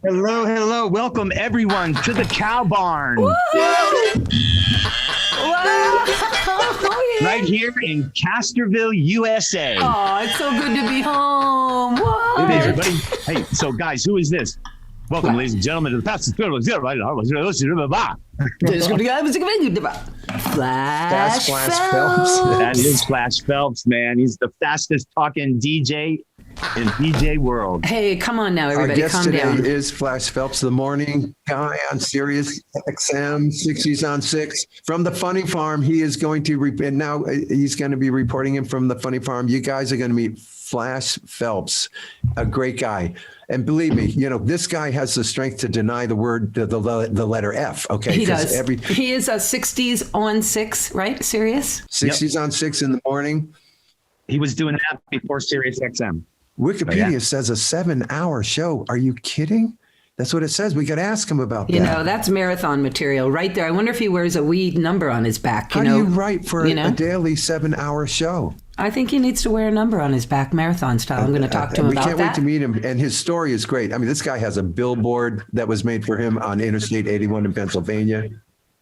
Hello, hello. Welcome everyone to the Cow Barn. Woo! Right here in Casterville, USA. Oh, it's so good to be home. What? It is, everybody. Hey, so guys, who is this? Welcome, ladies and gentlemen, to the Past Flash Phelps. That is Phlash Phelps, man. He's the fastest talking DJ in DJ world. Hey, come on now, everybody. Our guest Calm down. today is Phlash Phelps, the morning guy on Sirius-XM, 60s on 6 from the Phunny Pharm. He is going to, and now he's going to be reporting in from the Phunny Pharm. You guys are going to meet Phlash Phelps, a great guy. And believe me, you know, this guy has the strength to deny the word, the letter F. Okay. He does. He is a 60s on 6, right? Sirius? 60s on 6 in the morning. He was doing that before Sirius-XM. Wikipedia says a 7-hour show. Are you kidding? That's what it says. We got to ask him about that. You know, that's marathon material right there. I wonder if he wears a weed number on his back. How do you write for a daily 7-hour show? I think he needs to wear a number on his back, marathon style. I'm going to talk to him about that. We can't wait to meet him. And his story is great. I mean, this guy has a billboard that was made for him on Interstate 81 in Pennsylvania.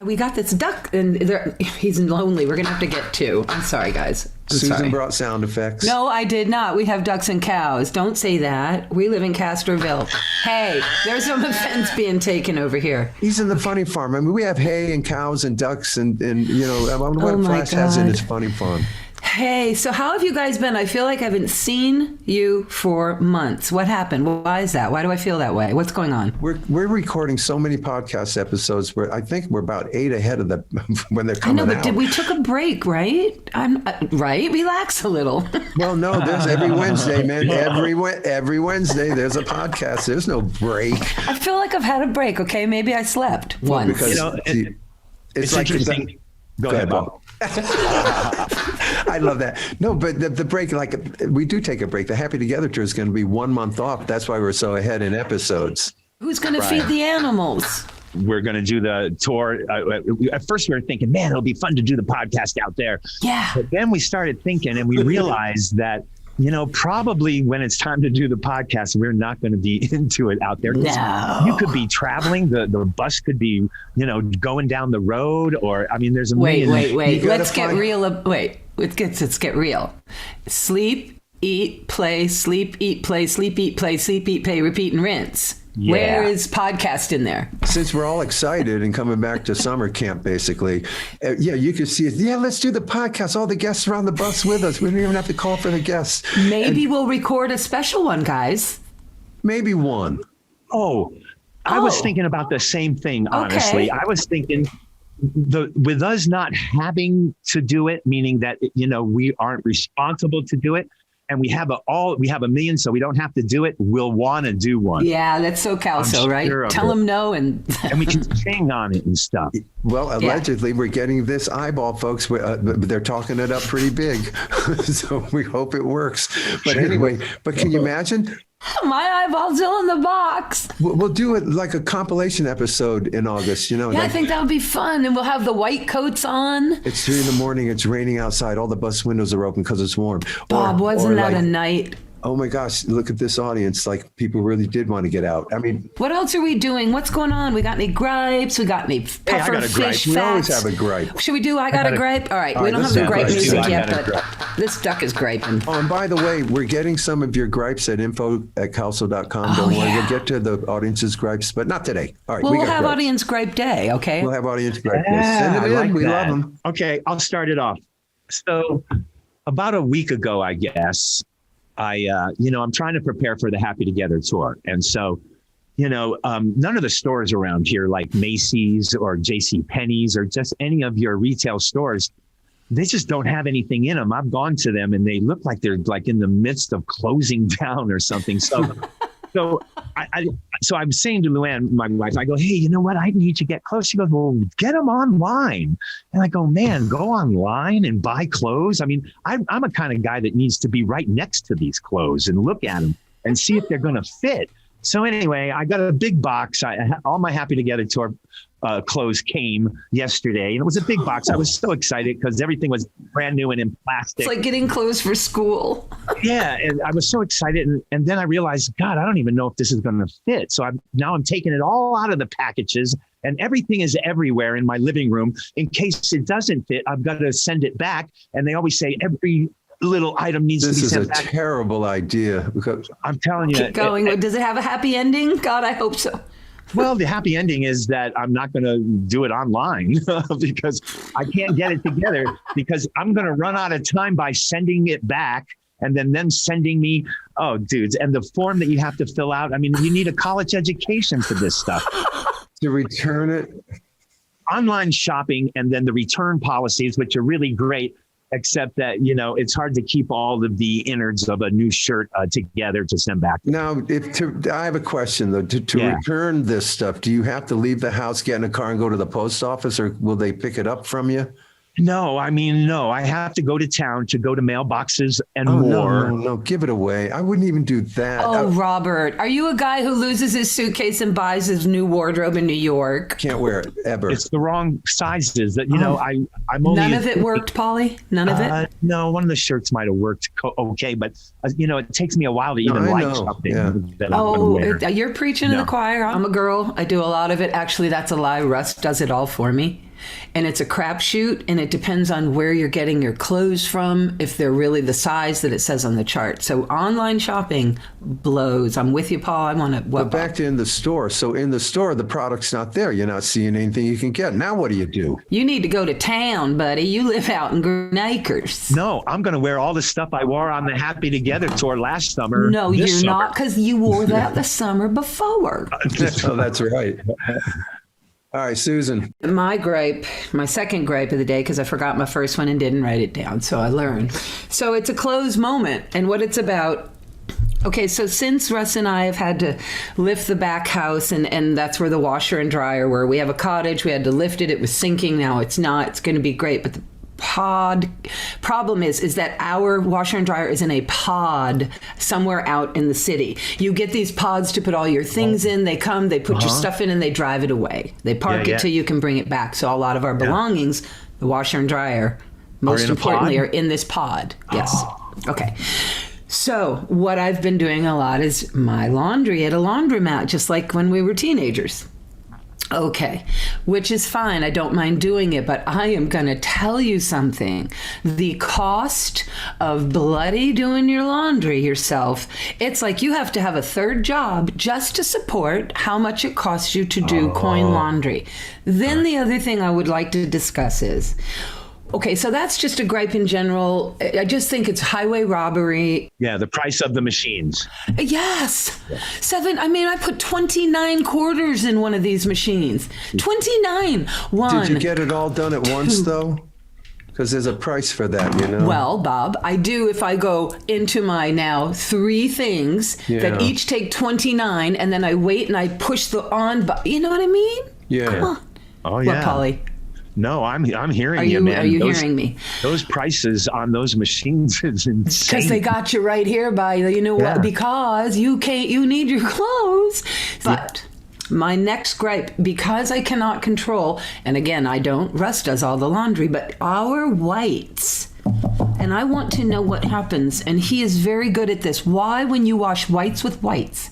We got this duck, and he's lonely. We're going to have to get two. I'm sorry, guys. Susan brought sound effects. No, I did not. We have ducks and cows. Don't say that. We live in Casterville. Hey, there's some offense being taken over here. He's in the Phunny Pharm. I mean, we have hay and cows and ducks and you know, I wonder what Phlash has in his Phunny Pharm. Hey, so how have you guys been? I feel like I haven't seen you for months. What happened? Why is that? Why do I feel that way? What's going on? We're recording so many podcast episodes where I think we're about 8 ahead of when they're coming out. I know, but we took a break, right? Right? Relax a little. Well, no, there's every Wednesday, man. Every Wednesday there's a podcast. There's no break. I feel like I've had a break. Okay, maybe I slept once. Because you know, it's like interesting. Go ahead, Bob. I love that. No, but the break, like we do take a break. The Happy Together tour is going to be 1 month off. That's why we're so ahead in episodes. Who's going to feed the animals? We're going to do the tour. At first, we were thinking, man, it'll be fun to do the podcast out there. Yeah. But then we started thinking, and we realized that, you know, probably when it's time to do the podcast, we're not going to be into it out there. No. You could be traveling. The bus could be, you know, going down the road, or I mean, there's a million. Wait. Let's get real. Let's get real. Sleep, eat, play, sleep, eat, play, sleep, eat, play, sleep, eat, play, repeat, and rinse. Yeah. Where is podcast in there? Since we're all excited and coming back to summer camp, basically, you can see it. Yeah, let's do the podcast. All the guests are on the bus with us. We don't even have to call for the guests. Maybe we'll record a special one, guys. Maybe one. I was thinking about the same thing, honestly. Okay. I was thinking with us not having to do it, meaning that, you know, we aren't responsible to do it. And we have a million, so we don't have to do it. We'll want to do one. Yeah, that's so Cowsill, right? Tell them no, and we can sing on it and stuff. Well, allegedly, we're getting this eyeball, folks. They're talking it up pretty big, so we hope it works. But anyway, can you imagine? My eyeball's still in the box. We'll do it like a compilation episode in August, you know. Yeah, I think that would be fun. And we'll have the white coats on. It's 3 a.m. It's raining outside. All the bus windows are open because it's warm. Bob, wasn't that a night? Oh my gosh, look at this audience. Like, people really did want to get out. I mean, what else are we doing? What's going on? We got any gripes? We got any puffer fish facts? We always have a gripe. Should we do I got a gripe? All right, we don't have the gripe music yet, but this duck is griping. Oh, and by the way, we're getting some of your gripes at info@cowsill.com. Don't worry, we'll get to the audience's gripes, but not today. All right, we'll have gripes. Audience gripe day, okay? We'll have audience gripe day. Send them in. Like we love them. Okay, I'll start it off. So about a week ago, I guess, I'm trying to prepare for the Happy Together tour. And so, none of the stores around here, like Macy's or JCPenney's or just any of your retail stores, they just don't have anything in them. I've gone to them and they look like they're like in the midst of closing down or something. So, so I'm saying to Luann, my wife, I go, hey, you know what? I need to get clothes. She goes, well, get them online. And I go, man, go online and buy clothes. I mean, I'm a kind of guy that needs to be right next to these clothes and look at them and see if they're going to fit. So anyway, I got a big box. All my Happy Together Tour clothes came yesterday, and it was a big box. I was so excited because everything was brand new and in plastic. It's like getting clothes for school. Yeah, and I was so excited, and then I realized, God, I don't even know if this is going to fit. So I'm taking it all out of the packages, and everything is everywhere in my living room. In case it doesn't fit, I've got to send it back. And they always say every little item needs to be sent back. This is a terrible idea. Because I'm telling you. Keep going. Does it have a happy ending? God, I hope so. Well, the happy ending is that I'm not going to do it online because I can't get it together because I'm going to run out of time by sending it back and then them sending me, oh, dudes, and the form that you have to fill out. I mean, you need a college education for this stuff. To return it? Online shopping and then the return policies, which are really great, except that, it's hard to keep all of the innards of a new shirt together to send back. Now, I have a question, though. To return this stuff, do you have to leave the house, get in a car, and go to the post office, or will they pick it up from you? No, no. I have to go to town to go to mailboxes and more. No, give it away. I wouldn't even do that. Oh, Robert, are you a guy who loses his suitcase and buys his new wardrobe in New York? Can't wear it ever. It's the wrong sizes. That I'm only. None of it worked, Polly? None of it? No, one of the shirts might have worked okay, but it takes me a while to even like something. Yeah. That I'm gonna wear. You're preaching to the choir. I'm a girl. I do a lot of it. Actually, that's a lie. Russ does it all for me. And it's a crapshoot, and it depends on where you're getting your clothes from, if they're really the size that it says on the chart. So online shopping blows. I'm with you, Paul. I want to. But back to in the store. So in the store, the product's not there. You're not seeing anything you can get. Now what do you do? You need to go to town, buddy. You live out in Green Acres. No, I'm going to wear all the stuff I wore on the Happy Together tour last summer. No, you're not, because you wore that the summer before. Oh, that's right. All right, Susan. My second gripe of the day, because I forgot my first one and didn't write it down, so I learned. So it's a closed moment, and what it's about. Okay, so since Russ and I have had to lift the back house, and that's where the washer and dryer were. We have a cottage. We had to lift it. It was sinking. Now it's not. It's going to be great, but the problem is that our washer and dryer is in a pod somewhere out in the city. You get these pods to put all your things in. They come, they put your stuff in, and they drive it away. They park it till you can bring it back. So a lot of our belongings, the washer and dryer, most importantly, are in this pod. Yes. Okay. So what I've been doing a lot is my laundry at a laundromat, just like when we were teenagers. Okay, which is fine. I don't mind doing it, but I am going to tell you something. The cost of bloody doing your laundry yourself, it's like you have to have a third job just to support how much it costs you to do coin laundry. Then the other thing I would like to discuss is, okay, so that's just a gripe in general. I just think it's highway robbery. Yeah, the price of the machines. Yes. I put 29 quarters in one of these machines. 29. Did you get it all done at once, though? Because there's a price for that, Well, Bob, I do if I go into my now 3 things that each take 29, and then I wait and I push the on button. You know what I mean? Yeah. Come on. Oh, yeah. What, Polly? No, I'm hearing you, man. Are you hearing me? Those prices on those machines is insane. Because they got you right here by, what? Because you need your clothes. But my next gripe, because I cannot control, and again, I don't, Russ does all the laundry, but our whites, and I want to know what happens, and he is very good at this. Why, when you wash whites with whites,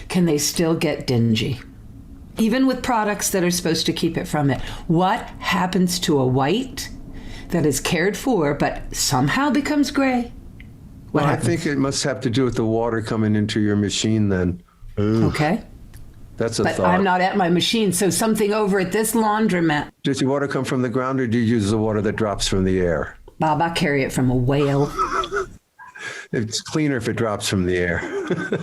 can they still get dingy? Even with products that are supposed to keep it from it. What happens to a white that is cared for but somehow becomes gray? I think it must have to do with the water coming into your machine then. Ooh. Okay. That's a but thought. I'm not at my machine, so something over at this laundromat. Does your water come from the ground, or do you use the water that drops from the air? Bob, I carry it from a whale. It's cleaner if it drops from the air.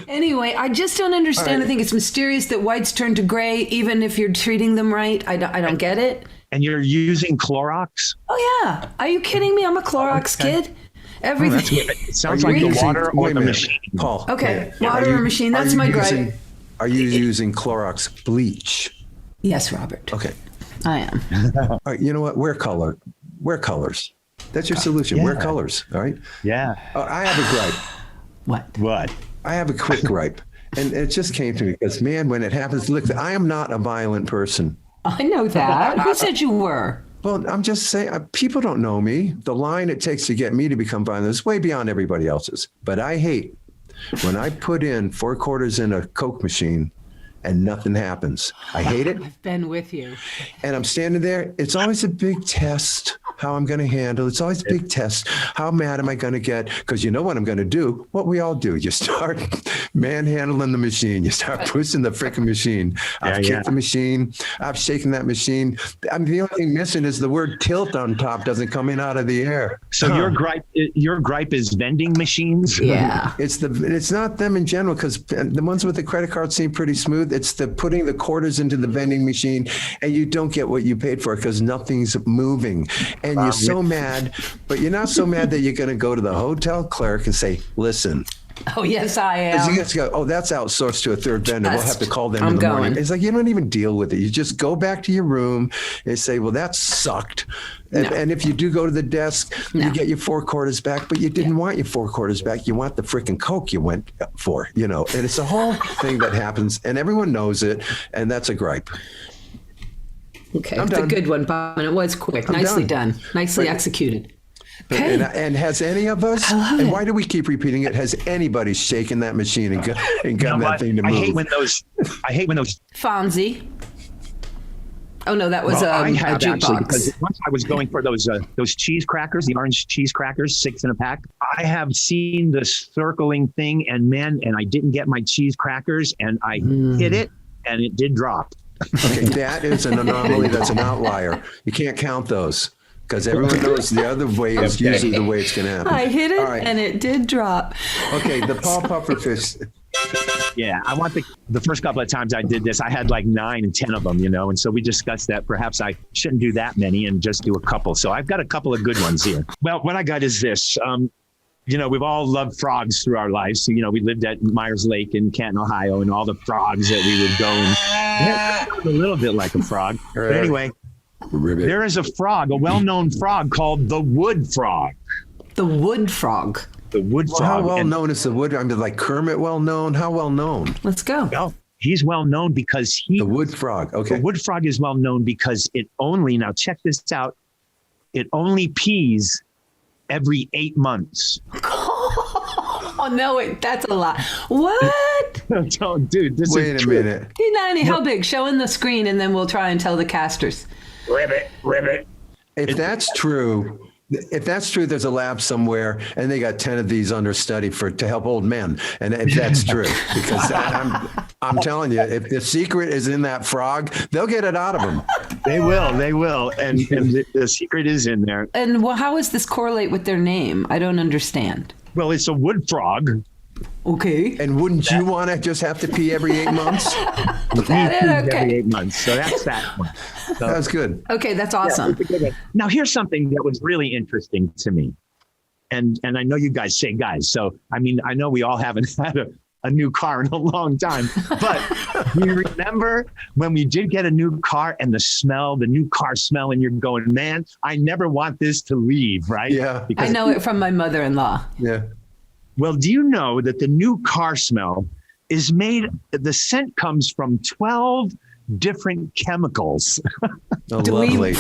Anyway, I just don't understand. Right. I think it's mysterious that whites turn to gray, even if you're treating them right. I don't get it. And you're using Clorox? Oh, yeah. Are you kidding me? I'm a Clorox kid. Everything. It sounds like the water or the machine. Paul. Okay, water or machine. That's my gripe. Are you using Clorox bleach? Yes, Robert. Okay. I am. All right, you know what? Wear colors. That's your solution. Yeah. Wear colors. All right. Yeah. I have a gripe. What? I have a quick gripe. And it just came to me because, man, when it happens, look, I am not a violent person. I know that. Who said you were? Well, I'm just saying, people don't know me. The line it takes to get me to become violent is way beyond everybody else's. But I hate when I put in 4 quarters in a Coke machine and nothing happens. I hate it. I've been with you. And I'm standing there. It's always a big test how I'm going to handle. It's always a big test. How mad am I going to get? Because you know what I'm going to do? What we all do. You start manhandling the machine. You start pushing the freaking machine. I've kicked the machine. I've shaken that machine. The only thing missing is the word tilt on top doesn't come in out of the air. So your gripe is vending machines? Yeah. It's not them in general, because the ones with the credit card seem pretty smooth. It's the putting the quarters into the vending machine and you don't get what you paid for because nothing's moving. And you're so mad, but you're not so mad that you're going to go to the hotel clerk and say, listen. Oh, yes, I am. You guys go, oh, that's outsourced to a third vendor. We'll have to call them in the morning. It's like, you don't even deal with it. You just go back to your room and say, well, that sucked. And if you do go to the desk, you get your 4 quarters back, but you didn't want your 4 quarters back. You want the freaking Coke you went for, and it's a whole thing that happens and everyone knows it. And that's a gripe. Okay. It's a good one, Bob. And it was quick. Nicely done. Nicely executed. Okay. And has any of us, and why do we keep repeating it? Has anybody shaken that machine and gotten that thing to move? I hate when those Fonzie. Oh no, that was I have a jukebox. Actually, because once I was going for those cheese crackers, the orange cheese crackers, 6 in a pack. I have seen the circling thing, and I didn't get my cheese crackers, and I hit it, and it did drop. Okay, that is an anomaly. That's an outlier. You can't count those. Because everyone knows the other way is usually the way it's going to happen. I hit it and it did drop. Okay, the Paul Pufferfish. Yeah, I want the first couple of times I did this, I had like 9 and 10 of them, and so we discussed that perhaps I shouldn't do that many and just do a couple. So I've got a couple of good ones here. Well, what I got is this. We've all loved frogs through our lives. So, we lived at Myers Lake in Canton, Ohio, and all the frogs that we would go and a little bit like a frog. But anyway. Ribbit. There is a well-known frog called the wood frog. The wood frog. The wood frog. How well known is the wood? I mean, like Kermit well known? How well known? Let's go. Well, he's well known because the wood frog. Okay. The wood frog is well known because now check this out. It only pees every 8 months. Oh no, that's a lot. What? Dude, this Wait is a minute. Hey, how big? Show in the screen and then we'll try and tell the casters. Ribbit. If that's true, there's a lab somewhere and they got 10 of these under study to help old men. And if that's true, because I'm telling you, if the secret is in that frog, they'll get it out of them. They will. And the secret is in there. And how does this correlate with their name? I don't understand. Well, it's a wood frog. Okay. And wouldn't you want to just have to pee every 8 months? Every 8 months. So that's that one. So, that's good. Okay, that's awesome. Yeah, now, here's something that was really interesting to me. And I know you guys say guys. So, I know we all haven't had a new car in a long time. But you remember when we did get a new car and the new car smell, and you're going, man, I never want this to leave, right? Yeah. I know it from my mother-in-law. Yeah. Well, do you know that the new car smell is the scent comes from 12 different chemicals? Oh, lovely.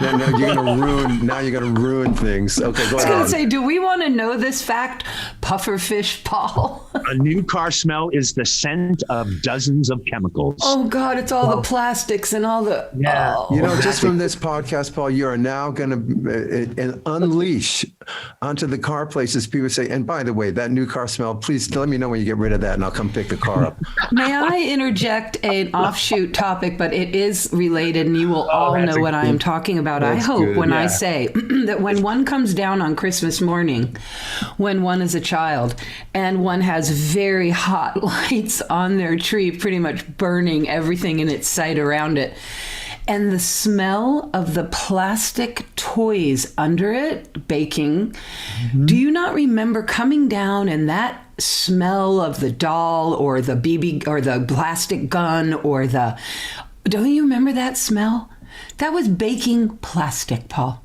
Now you're going to ruin things. Okay, go ahead. I was going to say, do we want to know this fact, Pufferfish Paul? A new car smell is the scent of dozens of chemicals. Oh, God, it's all the plastics and all the... Yeah. Oh. Just from this podcast, Paul, you are now going to unleash onto the car places. People say, and by the way, that new car smell, please let me know when you get rid of that and I'll come pick the car up. May I interject an offshoot topic, but it is related and you will all know what I am talking about. I hope when I say that when one comes down on Christmas morning, when one is a child and one has very hot lights on their tree, pretty much burning everything in its sight around it, and the smell of the plastic toys under it baking, do you not remember coming down and that smell of the doll or the BB or the plastic gun don't you remember that smell? That was baking plastic, Paul.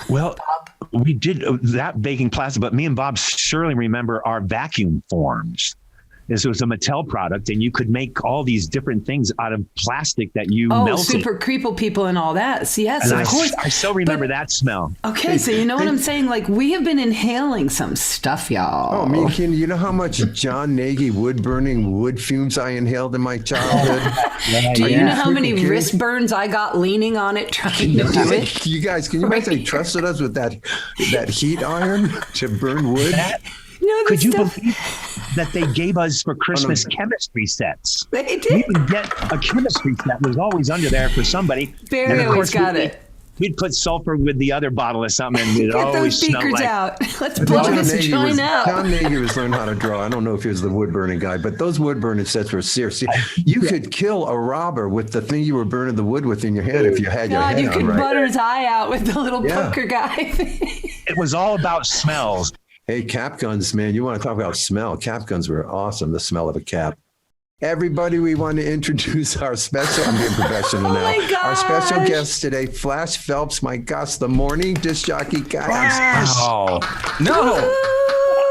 Well, we did that baking plastic, but me and Bob surely remember our vacuum forms. This was a Mattel product, and you could make all these different things out of plastic that you melted. Super Creeple people and all that. So yes, and of course. I still remember that smell. Okay, so you know what I'm saying? Like, we have been inhaling some stuff, y'all. Oh, me, Ken, you know how much John Nagy wood-burning wood fumes I inhaled in my childhood? Do you know how many wrist burns I got leaning on it trying to do it? You guys, can you imagine they trusted us with that heat iron to burn wood? Could you believe that they gave us for Christmas chemistry sets? They did. We would get a chemistry set, was always under there for somebody. Barry always got it. We'd put sulfur with the other bottle of something, and it'd always smell like. Get those beakers out. Let's blow this joint out. John Nagy was learning how to draw. I don't know if he was the wood burning guy, but those wood burning sets were serious. You could kill a robber with the thing you were burning the wood with in your hand if you had your head on, right? You could butter his eye out with the little poker guy. It was all about smells. Hey, cap guns, man, you want to talk about smell. Cap guns were awesome, the smell of a cap. Everybody, we want to introduce our special, I'm being professional now. My gosh. Our special guest today, Phlash Phelps, my gosh, the morning disc jockey guy. Oh, no.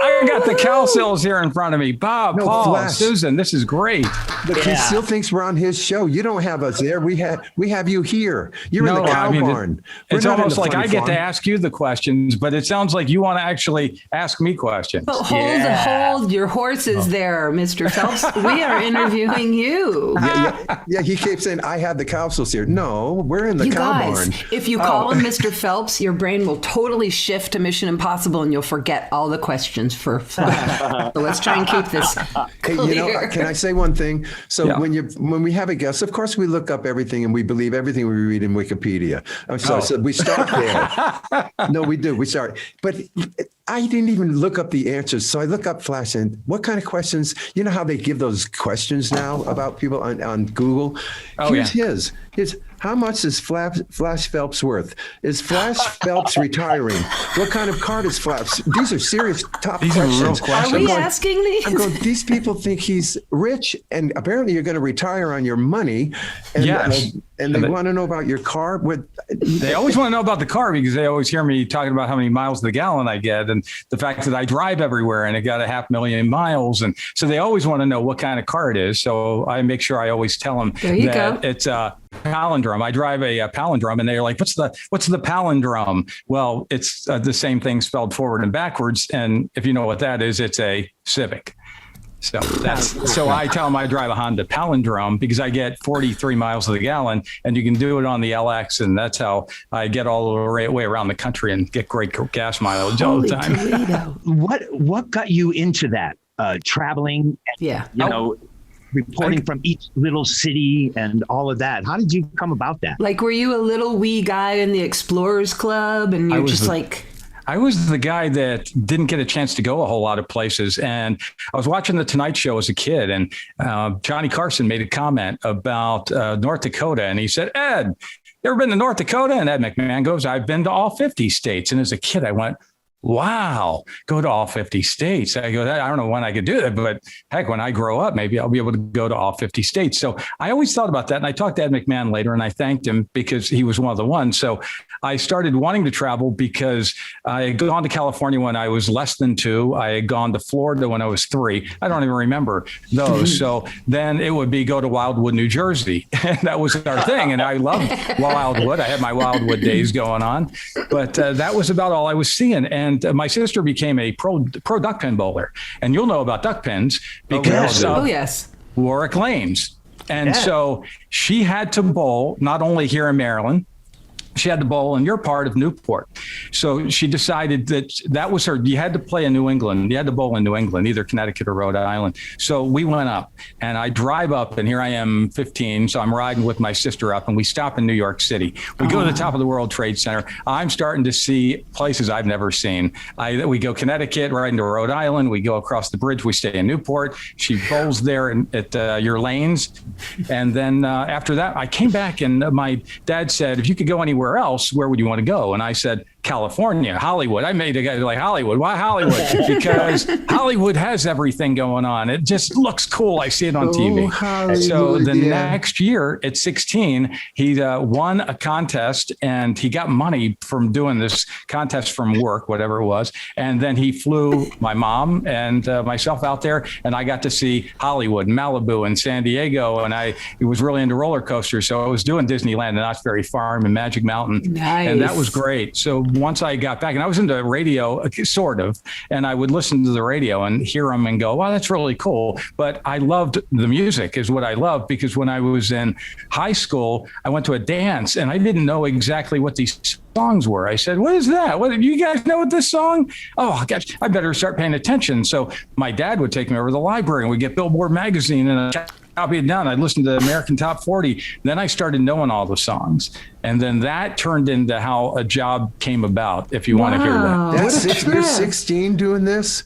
I got the Cowsills here in front of me. Bob, Paul, Phlash. Susan, this is great. But he still thinks we're on his show. You don't have us there. We have you here. You're in the cow barn. It's almost like I get to ask you the questions, but it sounds like you want to actually ask me questions. But hold your horses there, Mr. Phelps. We are interviewing you. Yeah, he keeps saying, I have the Cowsills here. No, we're in the cow barn. If you call him Mr. Phelps, your brain will totally shift to Mission Impossible and you'll forget all the questions for Phlash. So let's try and keep this clear. Hey, can I say one thing? So when we have a guest, of course we look up everything and we believe everything we read in Wikipedia. So we start there. No, we do. We start. But I didn't even look up the answers. So I look up Phlash and what kind of questions, you know how they give those questions now about people on Google? Here's his. How much is Phlash Phelps worth? Is Phlash Phelps retiring? What kind of car does Phlash? These are serious top questions. These are real questions. Are we asking these? I'm going, these people think he's rich, and apparently you're going to retire on your money. And, and they want to know about your car. They always want to know about the car because they always hear me talking about how many miles to the gallon I get and the fact that I drive everywhere and it got 500,000 miles. And so they always want to know what kind of car it is. So I make sure I always tell them that it's a palindrome. I drive a palindrome and they're like, what's the palindrome? Well, it's the same thing spelled forward and backwards. And if you know what that is, it's a Civic. So so I tell them I drive a Honda Palindrome because I get 43 miles to the gallon and you can do it on the LX. And that's how I get all the way around the country and get great gas mileage all the time. What got you into that? Traveling? And, reporting from each little city and all of that. How did you come about that? Like, were you a little wee guy in the Explorers Club and you're just like... I was the guy that didn't get a chance to go a whole lot of places. And I was watching The Tonight Show as a kid, and Johnny Carson made a comment about North Dakota. And he said, Ed, you ever been to North Dakota? And Ed McMahon goes, I've been to all 50 states. And as a kid, I went, wow, go to all 50 states. I go, I don't know when I could do that, but heck, when I grow up, maybe I'll be able to go to all 50 states. So I always thought about that. And I talked to Ed McMahon later and I thanked him because he was one of the ones. So I started wanting to travel because I had gone to California when I was less than 2. I had gone to Florida when I was 3. I don't even remember those. So then it would be go to Wildwood, New Jersey. And that was our thing. And I loved Wildwood. I had my Wildwood days going on, but that was about all I was seeing. And my sister became a pro duck pin bowler. And you'll know about duck pins because of Warwick Lanes. And so she had to bowl not only here in Maryland, she had to bowl in your part of Newport. So she decided that was her. You had to play in New England. You had to bowl in New England, either Connecticut or Rhode Island. So we went up and I drive up and here I am 15. So I'm riding with my sister up and we stop in New York City. We go to the top of the World Trade Center. I'm starting to see places I've never seen. We go Connecticut, right into Rhode Island. We go across the bridge. We stay in Newport. She bowls there at your lanes. And then after that, I came back and my dad said, if you could go anywhere else, where would you want to go? And I said, California, Hollywood. I made a guy like Hollywood. Why Hollywood? Because Hollywood has everything going on. It just looks cool. I see it on TV. So the next year at 16, he won a contest and he got money from doing this contest from work, whatever it was. And then he flew my mom and myself out there, and I got to see Hollywood, Malibu, and San Diego. And I was really into roller coasters. So I was doing Disneyland and Knott's Berry Farm and Magic Mountain. Nice. And that was great. So once I got back, and I was into radio, sort of, and I would listen to the radio and hear them and go, wow, that's really cool. But I loved the music is what I loved, because when I was in high school, I went to a dance and I didn't know exactly what these songs were. I said, what is that? What, you guys know what this song? Oh, gosh, I better start paying attention. So my dad would take me over to the library and we'd get Billboard magazine and copy it down. I'd listen to American Top 40. Then I started knowing all the songs. And then that turned into how a job came about, if you want to hear that. That's you're 16 doing this?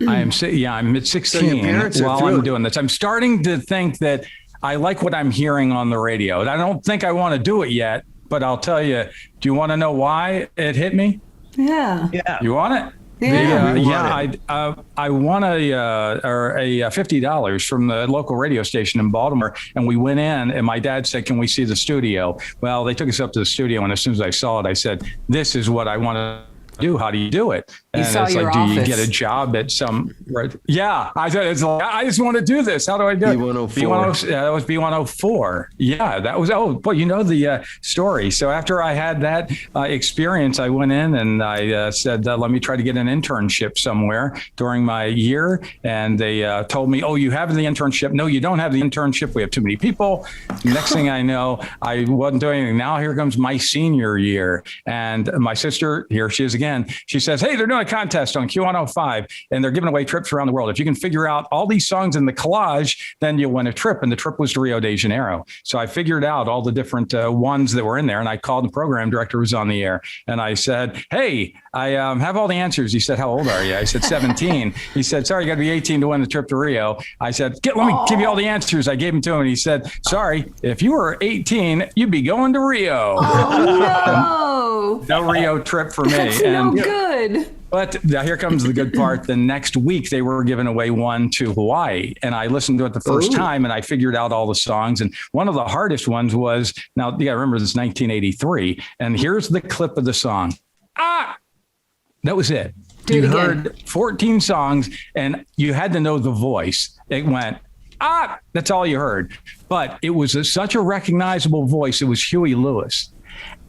I'm at 16 So while I'm doing this. I'm starting to think that I like what I'm hearing on the radio. I don't think I want to do it yet, but I'll tell you, do you want to know why it hit me? Yeah. You want it? I won a $50 from the local radio station in Baltimore, and we went in, and my dad said, "Can we see the studio?" Well, they took us up to the studio, and as soon as I saw it, I said, "This is what I want to do. How do you do it?" And saw it's your like, do you office. get a job at some? Right? Yeah, I said, it's like, I just want to do this. How do I do it? B104. That was B104. Yeah, that was. Oh, well, you know the story. So after I had that experience, I went in and I said, "Let me try to get an internship somewhere during my year." And they told me, "Oh, you have the internship." "No, you don't have the internship. We have too many people." Next thing I know, I wasn't doing anything. Now here comes my senior year, and my sister, here she is again. She says, "Hey, they're doing a contest on Q105 and they're giving away trips around the world. If you can figure out all these songs in the collage, then you'll win a trip." And the trip was to Rio de Janeiro. So I figured out all the different ones that were in there, and I called the program director who was on the air, and I said, "Hey, I have all the answers." He said, "How old are you?" I said, 17. He said, "Sorry, you got to be 18 to win the trip to Rio." I said, let me give you all the answers. I gave them to him, and he said, "Sorry, if you were 18, you'd be going to Rio." Oh, No Rio trip for me. that's no good. But now here comes the good part. The next week, they were giving away one to Hawaii. And I listened to it the first time, and I figured out all the songs. And one of the hardest ones was, now you got to remember, this is 1983. And here's the clip of the song. That was it. You heard 14 songs, and you had to know the voice. It went, that's all you heard. But it was such a recognizable voice. It was Huey Lewis.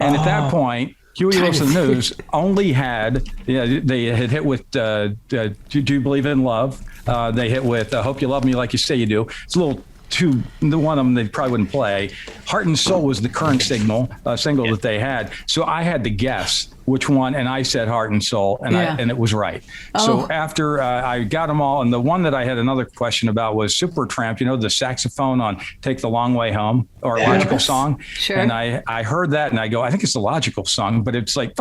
And at that point, Huey Lewis and the News only had, they had hit with Do You Believe in Love? They hit with Hope You Love Me Like You Say You Do. It's a little too, the one of them they probably wouldn't play. Heart and Soul was the current single that they had. So I had to guess which one, and I said Heart and Soul, and it was right. So after I got them all, and the one that I had another question about was Supertramp, the saxophone on Take the Long Way Home, or Logical Song. Sure. And I heard that, and I go, I think it's a Logical Song, but it's like,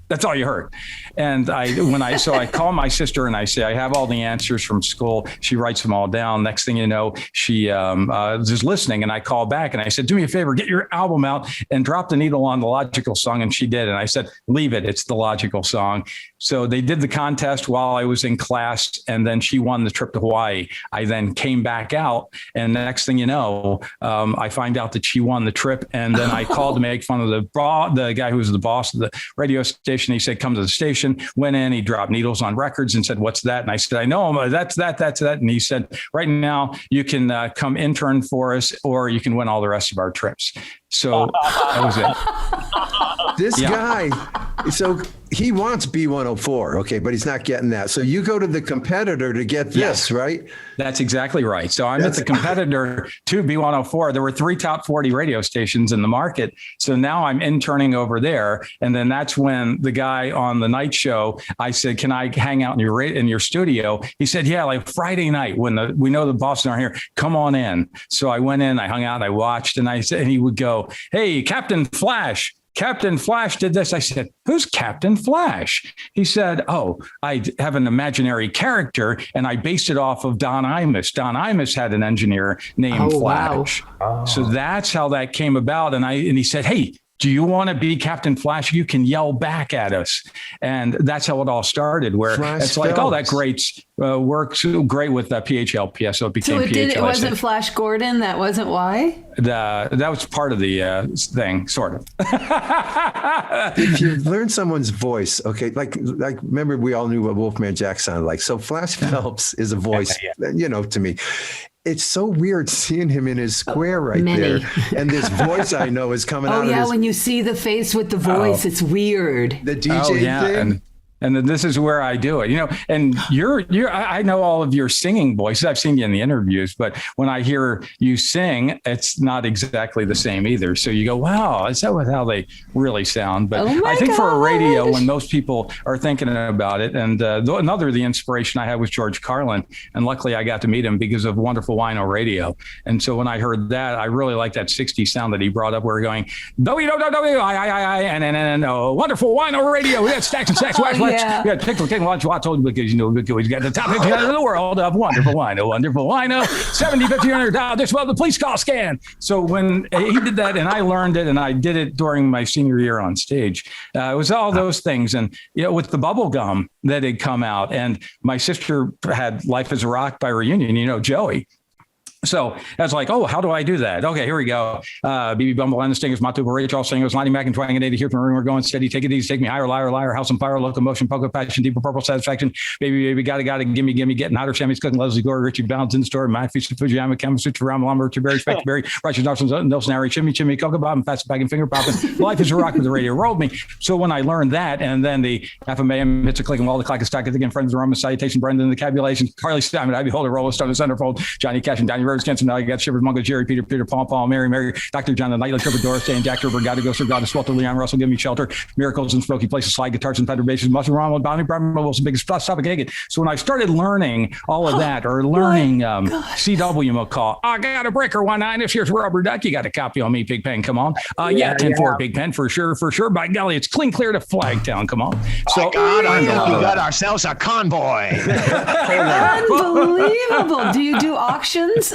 that's all you heard. And so I call my sister and I say, I have all the answers from school. She writes them all down. Next thing you know, she is listening, and I call back and I said, do me a favor, get your album out and drop the needle on the Logical Song. And she did. And I said, leave it. It's the Logical Song. So they did the contest while I was in class, and then she won the trip to Hawaii. I then came back out, and the next thing you know, I find out that she won the trip. And then I called to make fun of the guy who was the boss of the radio station. He said, come to the station. Went in, he dropped needles on records and said, what's that? And I said, I know, that's that. And he said, right now you can come intern for us, or you can win all the rest of our trips. So that was it. This guy, so he wants B104, okay, but he's not getting that. So you go to the competitor to get this, right? That's exactly right. So I'm at the competitor to B104. There were 3 top 40 radio stations in the market. So now I'm interning over there. And then that's when the guy on the night show, I said, can I hang out in your studio? He said, yeah, like Friday night when we know the bosses aren't here, come on in. So I went in, I hung out, I watched, and I said, and he would go, hey, Captain Phlash did this. I said, who's Captain Phlash? He said, oh, I have an imaginary character, and I based it off of Don Imus. Don Imus had an engineer named Phlash. Wow. So that's how that came about. And he said, hey, do you want to be Captain Phlash? You can yell back at us. And that's how it all started, where Phlash it's like, Phelps. oh, that works great with PHLPS. So it became It wasn't PHLS. Flash Gordon. That wasn't why. That was part of the thing, sort of. If you learn someone's voice, okay, like remember we all knew what Wolfman Jack sounded like. So Phlash Phelps is a voice, to me. It's so weird seeing him in his square there. And this voice I know is coming out of his... when you see the face with the voice, it's weird. The DJ thing. And then this is where I do it, and I know all of your singing voices. I've seen you in the interviews, but when I hear you sing, it's not exactly the same either. So you go, wow, is that how they really sound? But I think for a radio, when most people are thinking about it, and the inspiration I had was George Carlin. And luckily I got to meet him because of Wonderful Wino Radio. And so when I heard that, I really liked that 60s sound that he brought up. We're going, and Wonderful Wino Radio. We got stacks and stacks. Yeah. We got pickle king lunch because we got the top 50 in the world of Wonderful Wino, 70, 1,500. This was the police call scan. So when he did that, and I learned it, and I did it during my senior year on stage, it was all those things. And with the bubble gum that had come out, and my sister had Life is a Rock by Reunion, Joey. So I was like, oh, how do I do that? Okay, here we go. BB Bumble and the Stingers, Matu Barrage, all singers, Lonnie Mac and Twang and 80 here from the room. We're going steady. Take it easy. Take me higher, liar, liar, house on fire, locomotion, poker, passion, deeper purple satisfaction. Baby, gotta, gimme, getting hotter. Sammy's cooking, Leslie Gore, Richie Bounds in the store, my feast of Fujiyama, Chemistry, Ram, Lumber, Berry, Spectre Berry, Righteous Nelson, Harry, Chimmy, Cocoa Bob, and Fast Bagging Finger Popping. Life is a rock with the radio rolled me. So when I learned that, and then the FMAM hits a click and all the clock is stacked again, friends, the Roman salutation, Brendan, the cabulation, Carly Simon, Ivy Holder, Roller Stone, the Centerfold, Johnny Cash, and Donnie Rhodes, Kenson, now you got Shivers, Mungo, Jerry, Peter, Paul, Mary, Dr. John, the Nightly Tripper, Doris, Day, and Jack Tripper, Gotta Go, Sir, Gotta Swelter, Leon Russell, Give Me Shelter, Miracles and Smoky Places, Slide Guitars and Feather Basses, Mushroom Ronald, Bonnie, Brian, Wilson, Biggest Topic Hagen. So when I started learning all of that, or learning CW McCall, I got a breaker 19, if here's Rubber Duck, you got a copy on me, Big Pen, come on. 10-4, Big Pen, for sure. By golly, it's clean clear to Flagtown, come on. So we got ourselves a convoy. Unbelievable. Do you do auctions?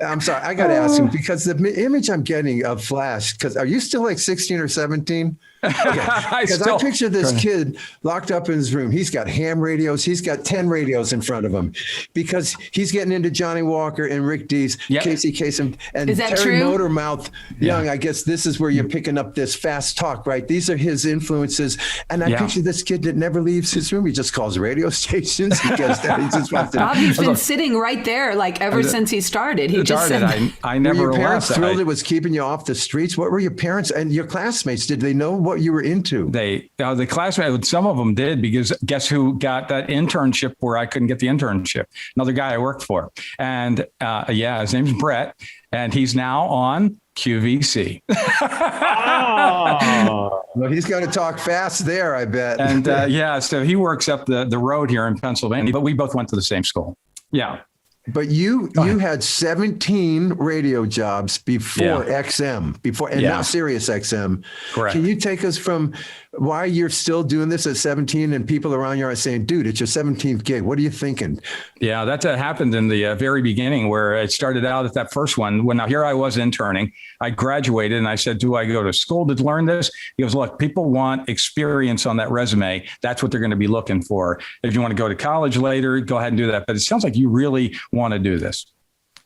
I'm sorry, I got to ask him, because the image I'm getting of Phlash, because are you still like 16 or 17? Because I picture this kid locked up in his room. He's got ham radios. He's got 10 radios in front of him, because he's getting into Johnny Walker and Rick Dees, Casey Kasem, and Terry true? Motormouth Young. I guess this is where you're picking up this fast talk, right? These are his influences. And I picture this kid that never leaves his room. He just calls radio stations. He goes there. He just wants to. Bobby's been sitting right there, like ever since he started. He just said, I never were your parents left. thrilled it was keeping you off the streets? What were your parents and your classmates? Did they know what you were into? The classmates, some of them did, because guess who got that internship where I couldn't get the internship? Another guy I worked for. And his name's Brett, and he's now on QVC. Well, he's going to talk fast there, I bet. And so he works up the road here in Pennsylvania, but we both went to the same school. Yeah. But you had 17 radio jobs before XM, now Sirius-XM. Correct. Can you take us from why you're still doing this at 17 and people around you are saying, dude, it's your 17th gig. What are you thinking? Yeah, that happened in the very beginning, where it started out at that first one. When here I was interning, I graduated, and I said, do I go to school to learn this? He goes, look, people want experience on that resume. That's what they're going to be looking for. If you want to go to college later, go ahead and do that. But it sounds like you really want to do this.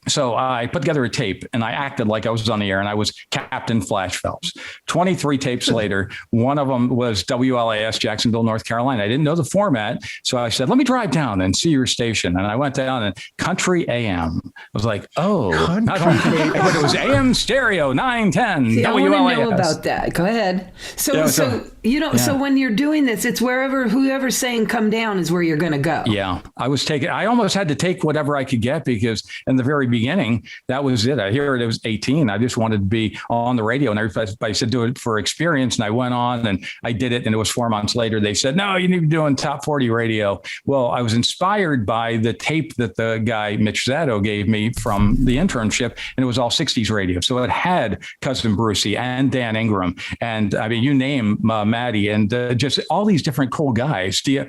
So I put together a tape, and I acted like I was on the air, and I was Captain Phlash Phelps. 23 tapes later, one of them was WLAS, Jacksonville, North Carolina. I didn't know the format, so I said, let me drive down and see your station. And I went down, and Country AM. I was like, but it was AM stereo 910 See, WLAS. I want to know about that. Go ahead. So when you're doing this, it's whoever's saying come down is where you're going to go. Yeah, I almost had to take whatever I could get, because in the very beginning, that was it. It was 18. I just wanted to be on the radio, and everybody said, do it for experience. And I went on and I did it. And it was 4 months later, they said, no, you need to be doing top 40 radio. Well, I was inspired by the tape that the guy, Mitch Zato, gave me from the internship. And it was all 60s radio. So it had Cousin Brucey and Dan Ingram. And I mean, you name Maddie, and just all these different cool guys. I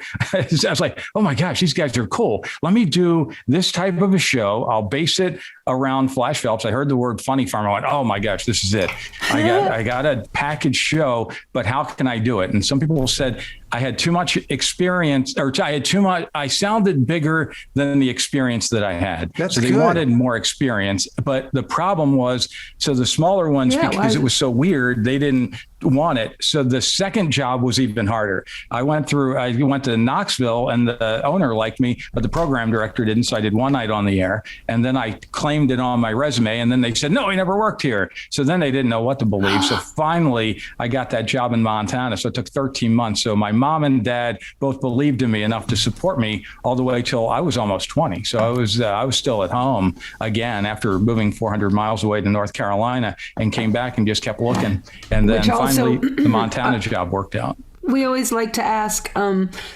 was like, oh my gosh, these guys are cool. Let me do this type of a show. I'll base it around Phlash Phelps, I heard the word Phunny Pharm. I went, oh my gosh, this is it. I got a package show, but how can I do it? And some people said I had too much experience, or I sounded bigger than the experience that I had. That's so they good. wanted more experience. But the problem was, so the smaller ones, because it was so weird, they didn't want it. So the second job was even harder. I went to Knoxville, and the owner liked me, but the program director didn't. So I did one night on the air, and then I claimed it on my resume, and then they said, no, he never worked here. So then they didn't know what to believe. So finally I got that job in Montana. So it took 13 months. So my mom and dad both believed in me enough to support me all the way till I was almost 20. So I was still at home again after moving 400 miles away to North Carolina, and came back and just kept looking. And then finally the Montana job worked out. We always like to ask,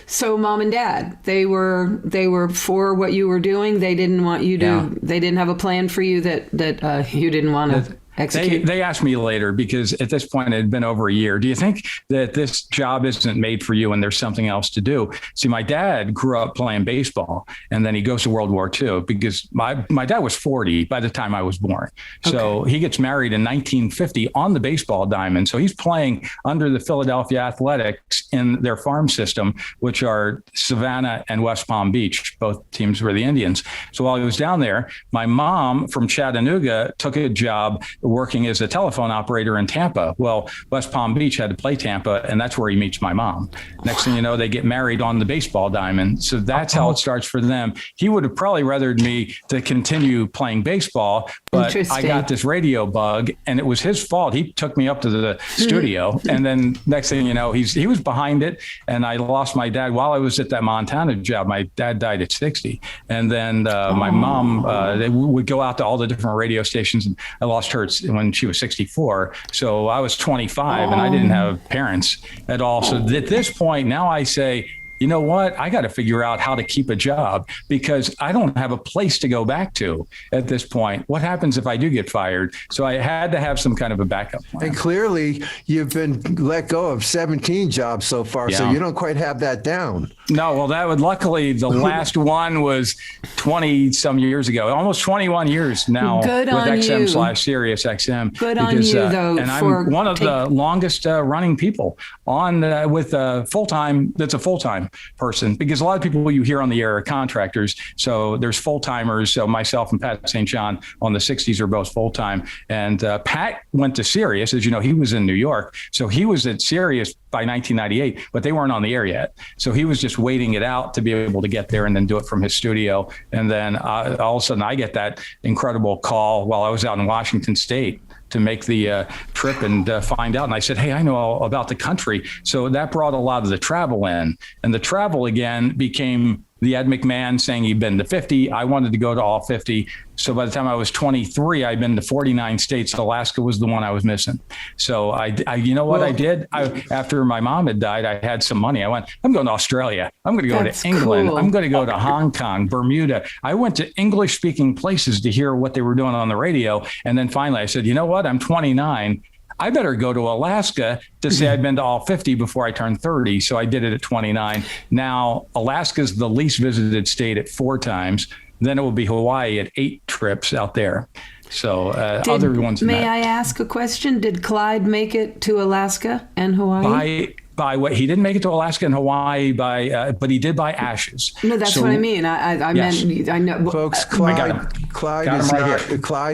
so mom and dad, they were for what you were doing. They didn't want you to, they didn't have a plan for you that you didn't want to execute. They asked me later, because at this point it had been over a year. Do you think that this job isn't made for you and there's something else to do? See, my dad grew up playing baseball, and then he goes to World War II, because my dad was 40 by the time I was born. So he gets married in 1950 on the baseball diamond. So he's playing under the Philadelphia Athletics in their farm system, which are Savannah and West Palm Beach. Both teams were the Indians. So while he was down there, my mom from Chattanooga took a job working as a telephone operator in Tampa. Well, West Palm Beach had to play Tampa, and that's where he meets my mom. Next thing you know, they get married on the baseball diamond. So that's how it starts for them. He would have probably rathered me to continue playing baseball, but I got this radio bug, and it was his fault. He took me up to the studio, and then next thing you know, he was behind it, and I lost my dad while I was at that Montana job. My dad died at 60, and then my mom, they would go out to all the different radio stations, and I lost her when she was 64. So I was 25 and I didn't have parents at all. So at this point, now I say, you know what? I got to figure out how to keep a job, because I don't have a place to go back to at this point. What happens if I do get fired? So I had to have some kind of a backup plan. And clearly you've been let go of 17 jobs so far, so you don't quite have that down. No, well, luckily the last one was 20 some years ago, almost 21 years now. Good with on XM you. / Sirius-XM. Good on you, though. And I'm one of the longest running people on with full-time. That's a full-time person, because a lot of people you hear on the air are contractors. So there's full-timers. So myself and Pat St. John on the 60s are both full-time. And Pat went to Sirius. As you know, he was in New York. So he was at Sirius by 1998, but they weren't on the air yet. So he was just waiting it out to be able to get there and then do it from his studio. And then all of a sudden I get that incredible call while I was out in Washington State to make the trip and find out. And I said, hey, I know all about the country. So that brought a lot of the travel in. And the travel again became the Ed McMahon saying he'd been to 50. I wanted to go to all 50. So by the time I was 23, I'd been to 49 states. Alaska was the one I was missing. So I you know what I did? After my mom had died, I had some money. I went, I'm going to Australia. I'm going to go to England. Cool. I'm going to go to Hong Kong, Bermuda. I went to English speaking places to hear what they were doing on the radio. And then finally I said, you know what? I'm 29. I better go to Alaska to say I'd been to all 50 before I turned 30. So I did it at 29. Now, Alaska's the least visited state at 4 times. Then it will be Hawaii at 8 trips out there. So other ones. May I ask a question? Did Clyde make it to Alaska and Hawaii? By what he didn't make it to Alaska and Hawaii but he did by Ashes. No, that's what I mean. I meant, I know. Folks, Clyde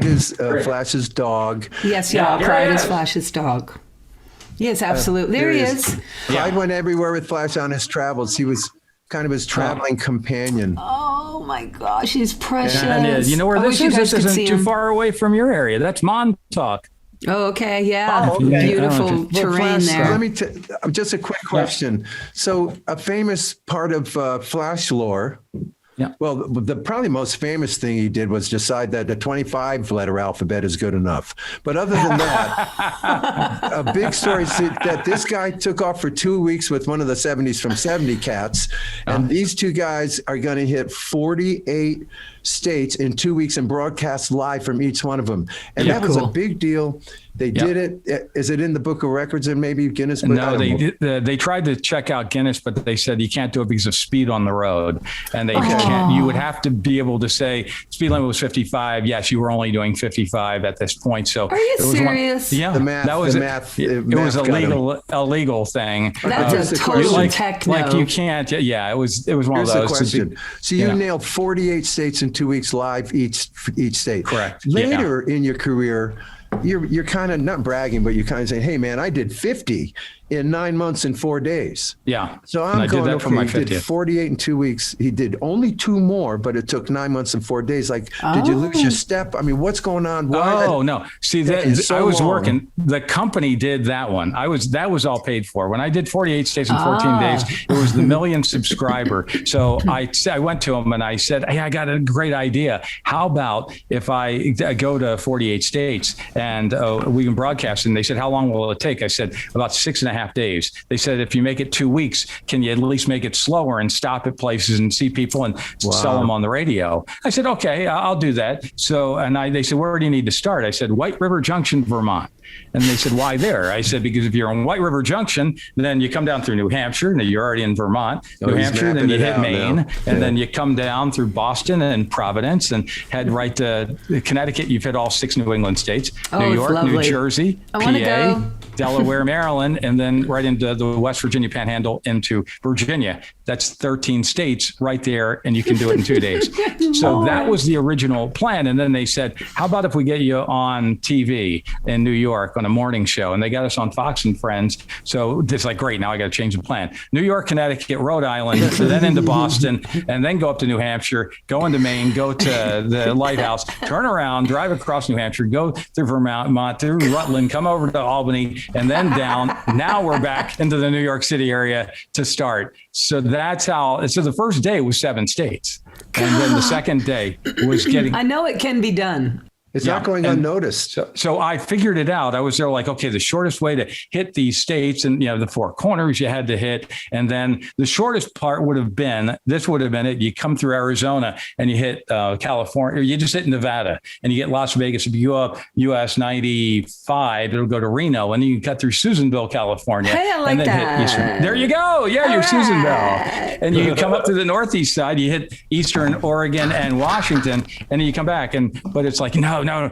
is Flash's dog. Yes, y'all. Clyde is Flash's dog. Yes, absolutely. There he is. Clyde went everywhere with Flash on his travels. He was kind of his traveling companion. Oh my gosh, he's precious. And you know where this is? This isn't too far away from your area. That's Montauk. Oh, okay. Yeah. Beautiful terrain there. Let me just a quick question. So a famous part of Flash lore. Yeah. Well, the probably most famous thing he did was decide that the 25-letter alphabet is good enough. But other than that, a big story is that this guy took off for 2 weeks with one of the 70s from 70 Cats. And these two guys are going to hit 48 states in 2 weeks and broadcast live from each one of them. And that was a big deal. They did it. Is it in the Book of Records and maybe Guinness? No, they tried to check out Guinness, but they said you can't do it because of speed on the road. And they can't, you would have to be able to say speed limit was 55. Yes, you were only doing 55 at this point. So are you serious? Yeah, that was it was a legal thing. That's a total techno. Like you can't. Yeah, it was one of those. Question. So you nailed 48 states in 2 weeks live each state. Correct. Later in your career, you're kind of not bragging, but you're kind of saying, "Hey, man, I did 50 in 9 months and 4 days." Yeah. So I'm going, okay, he did 48 in 2 weeks. He did only 2 more, but it took 9 months and 4 days. Like, did you lose your step? I mean, what's going on? Why no. See, I was working. The company did that one. That was all paid for. When I did 48 states in 14 days, it was the million subscriber. So I went to him and I said, "Hey, I got a great idea. How about if I go to 48 states and we can broadcast?" And they said, "How long will it take?" I said, "About 6.5 days." They said, "If you make it 2 weeks, can you at least make it slower and stop at places and see people and sell them on the radio?" I said, "Okay, I'll do that." So, they said, "Where do you need to start?" I said, "White River Junction, Vermont." And they said, "Why there?" I said, "Because if you're in White River Junction, then you come down through New Hampshire, and you're already in Vermont, New Hampshire, then you hit Maine, and then you come down through Boston and Providence and head right to Connecticut. You've hit all 6 New England states, New York, New Jersey, PA, Delaware, Maryland, and then right into the West Virginia Panhandle into Virginia. That's 13 states right there, and you can do it in 2 days." So that was the original plan. And then they said, "How about if we get you on TV in New York on a morning show?" And they got us on Fox and Friends. So it's like, great, now I got to change the plan. New York, Connecticut, Rhode Island, then into Boston, and then go up to New Hampshire, go into Maine, go to the Lighthouse, turn around, drive across New Hampshire, go through Vermont, through Rutland, come over to Albany, and then down. Now we're back into the New York City area to start. So that's how. So the first day was 7 states, and then the second day was getting. I know it can be done. It's not going unnoticed. So I figured it out. I was there like, okay, the shortest way to hit these states and, the 4 corners you had to hit. And then the shortest part would have been it. You come through Arizona and you hit California, or you just hit Nevada and you get Las Vegas. If you go up US 95, it'll go to Reno, and then you can cut through Susanville, California. Hey, I like and then that. There you go. Yeah, you're Susanville. And you come up to the Northeast side, you hit Eastern Oregon and Washington, and then you come back. But it's like, no,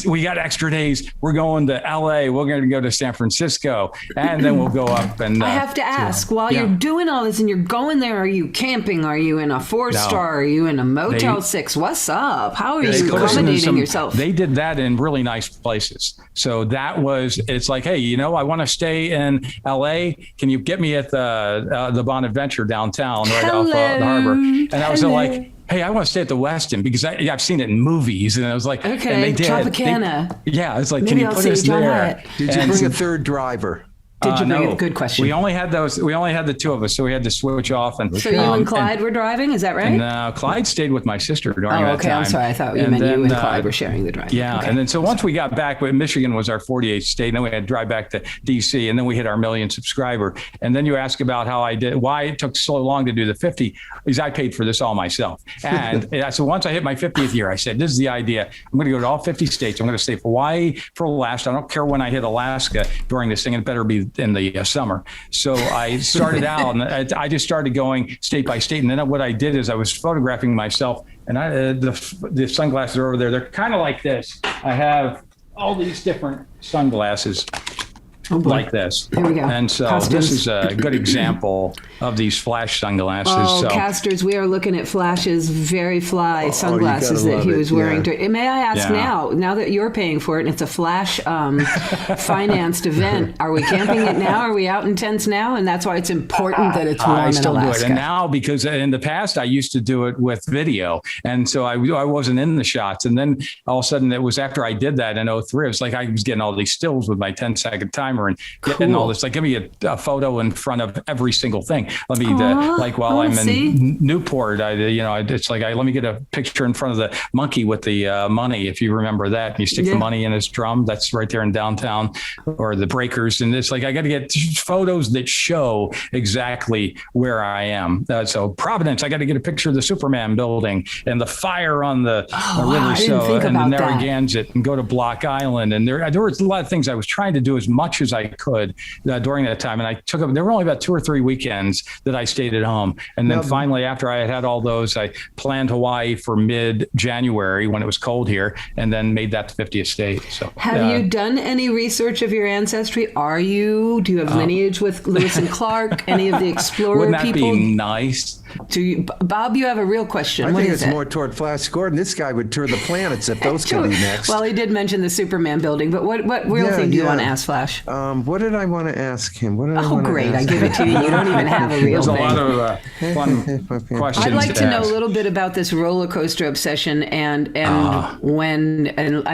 we got extra days. We're going to LA. We're going to go to San Francisco, and then we'll go up. And I have to ask, while you're doing all this and you're going there, are you camping? Are you in a 4-star? Are you in a Motel 6? What's up? How are you accommodating yourself? They did that in really nice places. So it's like, hey, I want to stay in LA. Can you get me at the Bonaventure downtown right off the harbor? And I was like, hey, I want to stay at the Westin because I've seen it in movies. And I was like, okay, and they did. Tropicana. It's like, maybe can you put us there? Did you bring a third driver? Did you bring no. a good question? We only had the 2 of us, so we had to switch off. And so you and Clyde were driving, is that right? No, Clyde stayed with my sister during that time. I'm sorry. I thought you meant you and Clyde were sharing the drive. Yeah, and then so once we got back, Michigan was our 48th state, and then we had to drive back to D.C., and then we hit our million subscriber. And then you ask about why it took so long to do the 50, is I paid for this all myself. And so once I hit my 50th year, I said, this is the idea. I'm going to go to all 50 states. I'm going to stay Hawaii for last. I don't care when I hit Alaska during this thing. It better be in the summer. So I started out and I just started going state by state. And then what I did is I was photographing myself, and the sunglasses are over there. They're kind of like this. I have all these different sunglasses like this. Here we go. And so Costumes. This is a good example of these Phlash sunglasses. Oh, Casters, we are looking at Flash's very fly sunglasses that he was wearing. May I ask now that you're paying for it, and it's a Phlash financed event, are we camping it now? Are we out in tents now? And that's why it's important that it's warm in Alaska. I still do it. And now, because in the past, I used to do it with video. And so I wasn't in the shots. And then all of a sudden, it was after I did that in 2003, it was like I was getting all these stills with my 10-second timer. camera and getting all this. Like, give me a photo in front of every single thing. Let me, like, while I'm in Newport, it's like, let me get a picture in front of the monkey with the money, if you remember that. And you stick the money in his drum. That's right there in downtown, or the breakers. And it's like, I got to get photos that show exactly where I am. So Providence, I got to get a picture of the Superman building and the fire on the river, and the Narragansett, and go to Block Island. And there was a lot of things I was trying to do as much as I could during that time. And there were only about 2 or 3 weekends that I stayed at home. And then finally, after I had all those, I planned Hawaii for mid-January when it was cold here, and then made that the 50th state. So have you done any research of your ancestry? Do you have lineage with Lewis and Clark, any of the explorer wouldn't that people? Be nice? Bob, you have a real question. I think it's more toward Flash Gordon. This guy would tour the planets if those could be next. Well, he did mention the Superman building, but what real thing do you want to ask Flash? What did I want to ask him? Great. I give it to you. You don't even have a real thing. There's a lot of fun questions. I'd like to know a little bit about this roller coaster obsession and I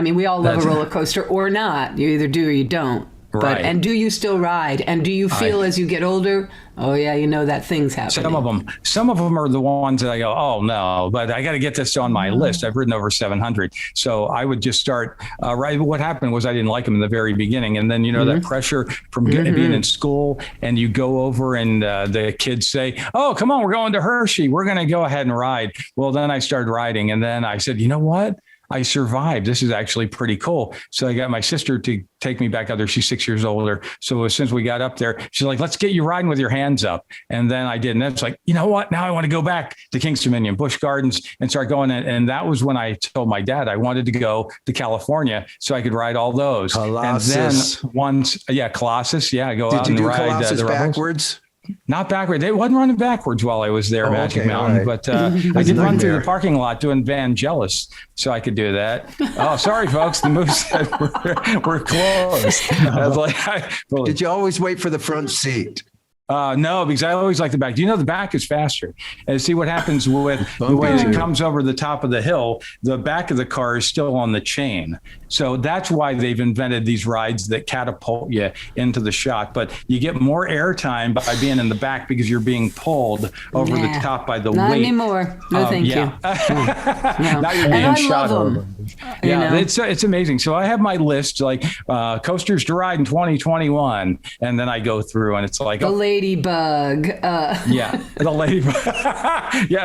mean, we all love a roller coaster or not. You either do or you don't. But, and do you still ride? And do you feel as you get older, that thing's happening? Some of them are the ones that I go, oh no, but I got to get this on my list. I've ridden over 700. So I would just start riding. What happened was I didn't like them in the very beginning. And then, that pressure from being in school, and you go over and the kids say, oh, come on, we're going to Hershey. We're going to go ahead and ride. Well, then I started riding, and then I said, you know what? I survived. This is actually pretty cool. So I got my sister to take me back out there. She's 6 years older. So as soon as we got up there, she's like, let's get you riding with your hands up. And then I did. And it's like, you know what? Now I want to go back to Kings Dominion, Busch Gardens, and start going. And that was when I told my dad I wanted to go to California so I could ride all those. Colossus. And then Colossus. Yeah, go did out you and do ride Colossus the backwards? Not backwards. It wasn't running backwards while I was there, Magic Mountain. Right. But I did run through the parking lot doing Vangelis, so I could do that. Oh, sorry, folks. The moose said we're closed. I was like, did you always wait for the front seat? No, because I always like the back. The back is faster. And see what happens with the way it comes over the top of the hill, the back of the car is still on the chain. So that's why they've invented these rides that catapult you into the shot. But you get more airtime by being in the back because you're being pulled over the top by the weight. Not anymore. No, thank you. No. Now you're being shot over. It's amazing. So I have my list, like coasters to ride in 2021. And then I go through and it's like... The ladybug. The ladybug.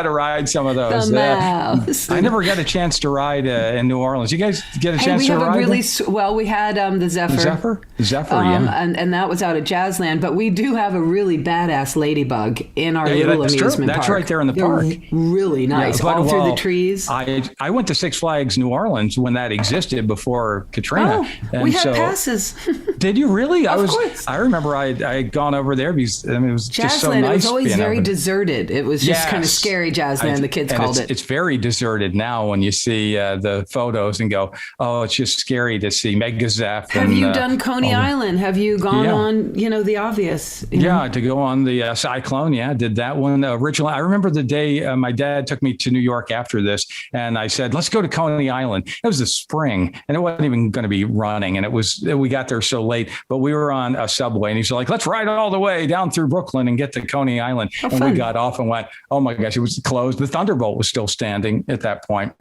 To ride some of those. The mouse. I never got a chance to ride in New Orleans. You guys get a chance to ride? We had the Zephyr. The Zephyr, and that was out at Jazzland. But we do have a really badass ladybug in our little amusement park. That's right there in the park. Really nice. All through the trees. I went to Six Flags New Orleans when that existed before Katrina. And we had passes. Did you really? Of course. I remember I had gone over there because it was just so nice. Jazzland, it was always very deserted. It was just kind of scary Jazzland, the kids called it. It's very deserted now when you see the photos and go, oh, it's just scary to see Mega Zeph. Have you done Coney Island? Have you gone on, the obvious? To go on the Cyclone. Yeah, did that one originally. I remember the day my dad took me to New York after this, and I said, let's go to Coney Island. It was the spring, and it wasn't even going to be running, and we got there so late, but we were on a subway, and he's like, let's ride all the way down through Brooklyn and get to Coney Island. And we got off and went, oh my gosh, it was closed. The Thunderbolt was still standing at that point.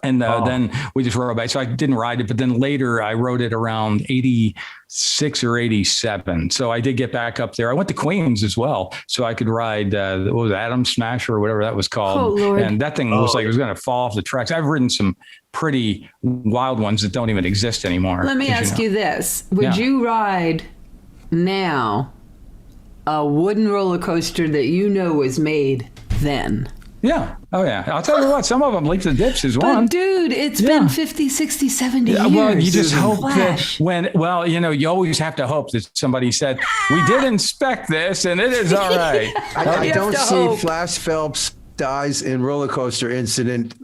And then we just rode back. So I didn't ride it, but then later I rode it around 86 or 87. So I did get back up there. I went to Queens as well, so I could ride, what was it, Atom Smasher or whatever that was called. Oh, Lord. And that thing was like it was going to fall off the tracks. I've ridden some pretty wild ones that don't even exist anymore. Let me ask you this. Would you ride now a wooden roller coaster that was made then? Yeah. Oh, yeah. I'll tell you what, some of them, Leaps and Dips is one. But, dude, it's been 50, 60, 70 years. Well, you just hope that you always have to hope that somebody said, we did inspect this and it is all right. I don't see Phlash Phelps dies in roller coaster incident.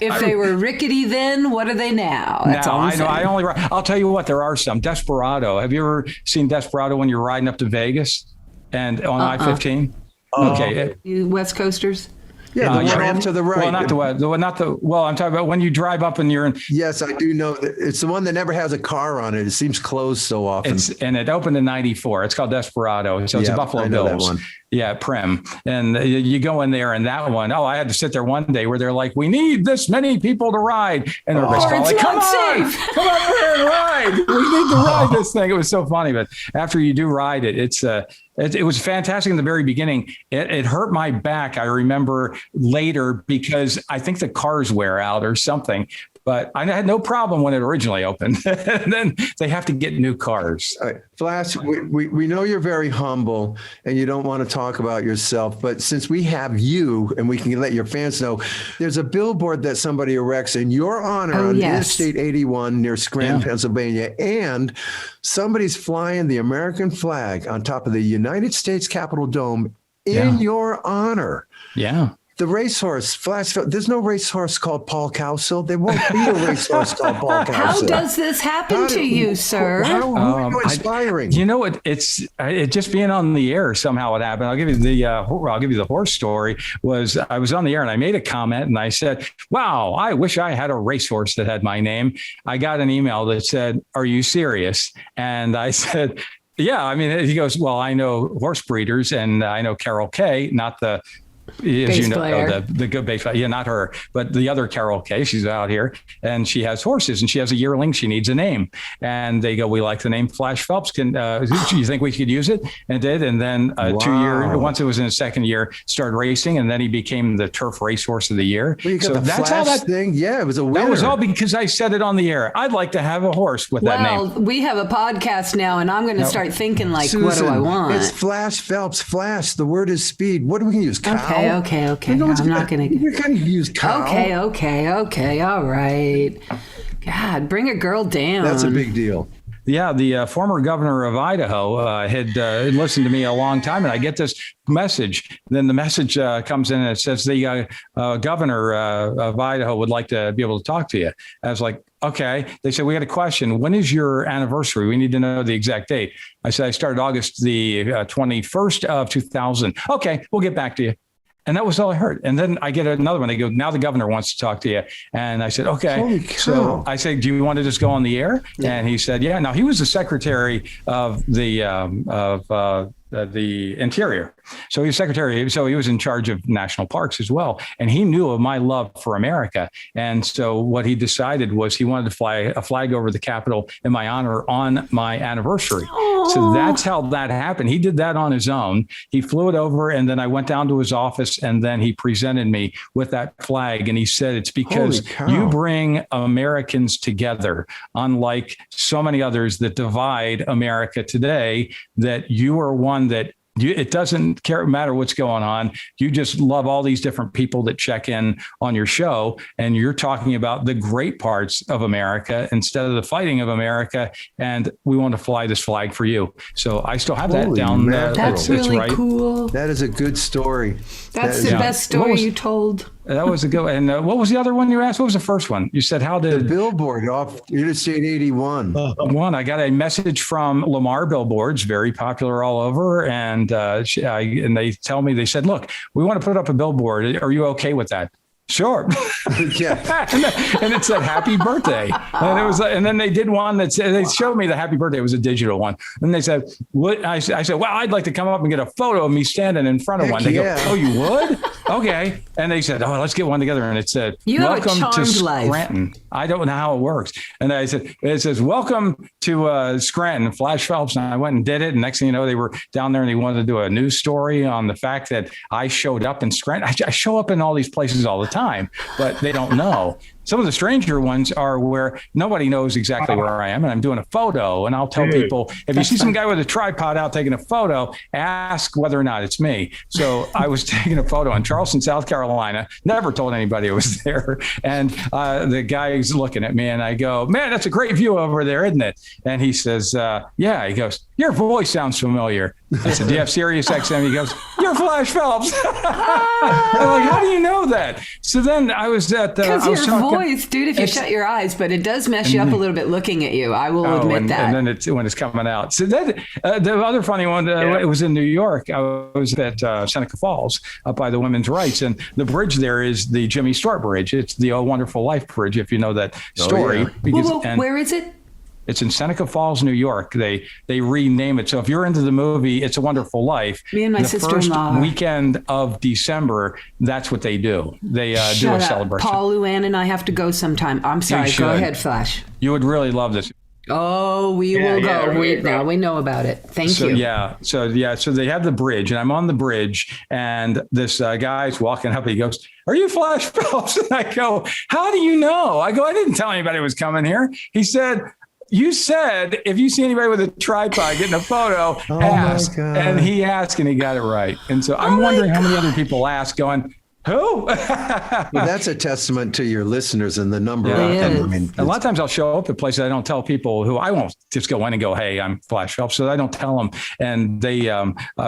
If they were rickety then, what are they now? That's all I'm saying. I'll tell you what, there are some. Desperado. Have you ever seen Desperado when you're riding up to Vegas and on I-15? Okay. You West Coasters? Yeah, the one off to the right. Well, well, I'm talking about when you drive up and you're in. Yes, I do know that it's the one that never has a car on it. It seems closed so often. And it opened in '94. It's called Desperado. So it's a Buffalo Bills. That one. Yeah, Prim. And you go in there and that one, I had to sit there one day where they're like, we need this many people to ride. And everybody's like, come on here and ride. We need to ride this thing. It was so funny. But after you do ride it, it was fantastic in the very beginning. It hurt my back, I remember later, because I think the cars wear out or something. But I had no problem when it originally opened. And then they have to get new cars. All right. Phlash, we know you're very humble and you don't want to talk about yourself. But since we have you and we can let your fans know, there's a billboard that somebody erects in your honor on Interstate 81 near Scranton, Pennsylvania. And somebody's flying the American flag on top of the United States Capitol Dome in your honor. Yeah. The racehorse, Phlash Phelps, there's no racehorse called Paul Cowsill. There won't be a racehorse called Paul Cowsill. How does this happen to you, sir? How inspiring. It's just being on the air somehow it happened. I'll give you the horse story. I was on the air and I made a comment and I said, wow, I wish I had a racehorse that had my name. I got an email that said, are you serious? And I said, yeah, I mean, he goes, well, I know horse breeders and I know Carol Kay, not the, as you know, the good bass player. Yeah, not her, but the other Carol Kay. She's out here and she has horses and she has a yearling. She needs a name. And they go, we like the name Phlash Phelps. Do you think we could use it? And it did. And then 2 years, once it was in his second year, started racing. And then he became the turf racehorse of the year. Well, you got the that's how that thing. Yeah, it was a winner. That was all because I said it on the air. I'd like to have a horse with that name. Well, we have a podcast now and I'm going to start thinking like, Susan, what do I want? It's Phlash Phelps. Flash. The word is speed. What do we use? Cow? Okay. I'm not going to. You're going to use cow. Okay. All right. God, bring a girl down. That's a big deal. Yeah, the former governor of Idaho had listened to me a long time, and I get this message. Then the message comes in and it says the governor of Idaho would like to be able to talk to you. I was like, okay. They said, we got a question. When is your anniversary? We need to know the exact date. I said, I started August the 21st of 2000. Okay, we'll get back to you. And that was all I heard. And then I get another one. They go, now the governor wants to talk to you. And I said, okay. So I said, do you want to just go on the air? Yeah. And he said, yeah. Now he was the secretary of the Interior. So he was secretary. So he was in charge of national parks as well. And he knew of my love for America. And so what he decided was he wanted to fly a flag over the Capitol in my honor on my anniversary. Aww. So that's how that happened. He did that on his own. He flew it over and then I went down to his office and then he presented me with that flag. And he said, it's because you bring Americans together, unlike so many others that divide America today, that you are one that it doesn't matter what's going on. You just love all these different people that check in on your show. And you're talking about the great parts of America instead of the fighting of America. And we want to fly this flag for you. So I still have that down. That's really right. Cool. That is a good story. That's the best story you told. That was a good one. And what was the other one you asked? What was the first one? You said, how did... The billboard off Interstate 81. I got a message from Lamar Billboards, very popular all over. And they tell me, they said, look, we want to put up a billboard. Are you okay with that? Sure. Yeah. And it said happy birthday. And it was, and then they did one that said, they showed me the happy birthday. It was a digital one. And they said, what? I said, well, I'd like to come up and get a photo of me standing in front of one. They go, oh, you would? Okay. And they said, oh, let's get one together. And it said, welcome to Scranton. Life. I don't know how it works. And I said, it says, welcome to Scranton, Phlash Phelps. And I went and did it. And next thing you know, they were down there and they wanted to do a news story on the fact that I showed up in Scranton. I show up in all these places all the time, but they don't know. Some of the stranger ones are where nobody knows exactly where I am, and I'm doing a photo. And I'll tell people, if you see some guy with a tripod out taking a photo, ask whether or not it's me. So I was taking a photo in Charleston, South Carolina, never told anybody it was there. And the guy's looking at me and I go, man, that's a great view over there, isn't it? And he says, yeah. He goes, your voice sounds familiar. I said, do you have Sirius-XM? He goes, you're Phlash Phelps. I'm like, how do you know that? So then I was at the... Because your voice, dude, if you shut your eyes, but it does mess you up a little bit looking at you. I will admit that. And then when it's coming out. So then the other funny one, it was in New York. I was at Seneca Falls up by the women's rights. And the bridge there is the Jimmy Stewart Bridge. It's the Oh Wonderful Life Bridge, if you know that story. Where is it? It's in Seneca Falls, New York. They rename it. So if you're into the movie It's a Wonderful Life, me and my sister-in-law, the first weekend of December, that's what they do. They do a celebration. Paul, Luann, and I have to go sometime. I'm sorry. Go ahead, Phlash. You would really love this. Oh, we will go. Now we know about it. Thank you. So they have the bridge, and I'm on the bridge, and this guy's walking up. He goes, "Are you Phlash Phelps?" And I go, "How do you know?" I go, "I didn't tell anybody was coming here." He said, "You said if you see anybody with a tripod getting a photo, ask." And he asked, and he got it right. And so I'm wondering how many other people ask, going, who? Well, that's a testament to your listeners and the number of them. I mean, a lot of times I'll show up at places. I don't tell people who. I won't just go in and go, "Hey, I'm Phlash Phelps." So I don't tell them. And they,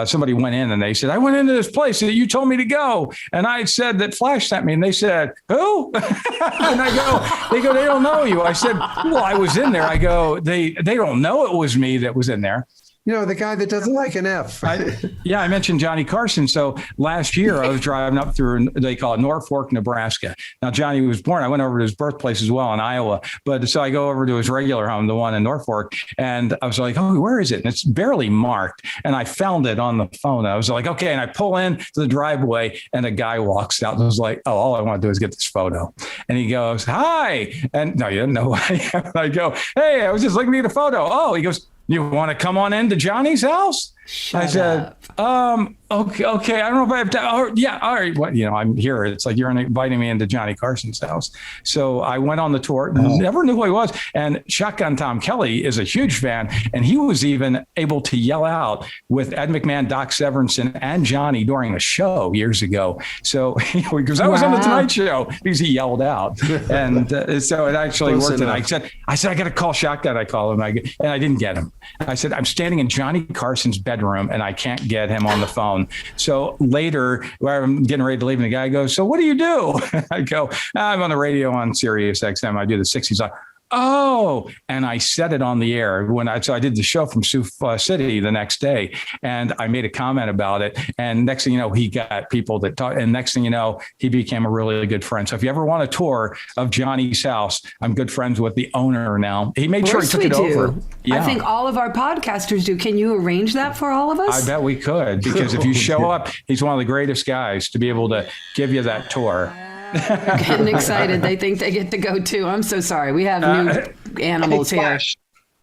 somebody went in and they said, "I went into this place that you told me to go," and I said that Phlash sent me, and they said, "Who?" And they go, "They don't know you." I said, "Well, I was in there." I go, "They don't know it was me that was in there." You know, the guy that doesn't like an F. I mentioned Johnny Carson. So last year I was driving up through, they call it Norfolk, Nebraska. Now, Johnny was born. I went over to his birthplace as well in Iowa. But so I go over to his regular home, the one in Norfolk. And I was like, "Oh, where is it?" And it's barely marked. And I found it on the phone. I was like, okay. And I pull in to the driveway and a guy walks out and I was like, "Oh, all I want to do is get this photo." And he goes, "Hi." And no, you didn't know who I am. I go, "Hey, I was just looking at a photo." Oh, he goes, "You want to come on into Johnny's house?" I said, okay. I don't know if I have to. Oh, yeah. All right. What, I'm here. It's like you're inviting me into Johnny Carson's house. So I went on the tour, never knew who he was. And Shotgun Tom Kelly is a huge fan. And he was even able to yell out with Ed McMahon, Doc Severinsen, and Johnny during a show years ago. So because I was on the Tonight Show because he yelled out. And so it actually worked. And I said, I got to call Shotgun. I called him and I didn't get him. I said, "I'm standing in Johnny Carson's bedroom and I can't get him on the phone." So later, where I'm getting ready to leave, and the guy goes, "So what do you do?" I go, "I'm on the radio on Sirius-XM. I do the 60s." Like, "Oh," and I said it on the air so I did the show from Sioux City the next day, and I made a comment about it. And next thing you know, he got people that talk, and next thing you know, he became a really good friend. So if you ever want a tour of Johnny's house, I'm good friends with the owner now. He made sure he took it over. Yeah. I think all of our podcasters do. Can you arrange that for all of us? I bet we could, because if you show up, he's one of the greatest guys to be able to give you that tour. Getting excited. They think they get to go too. I'm so sorry. We have new animals here.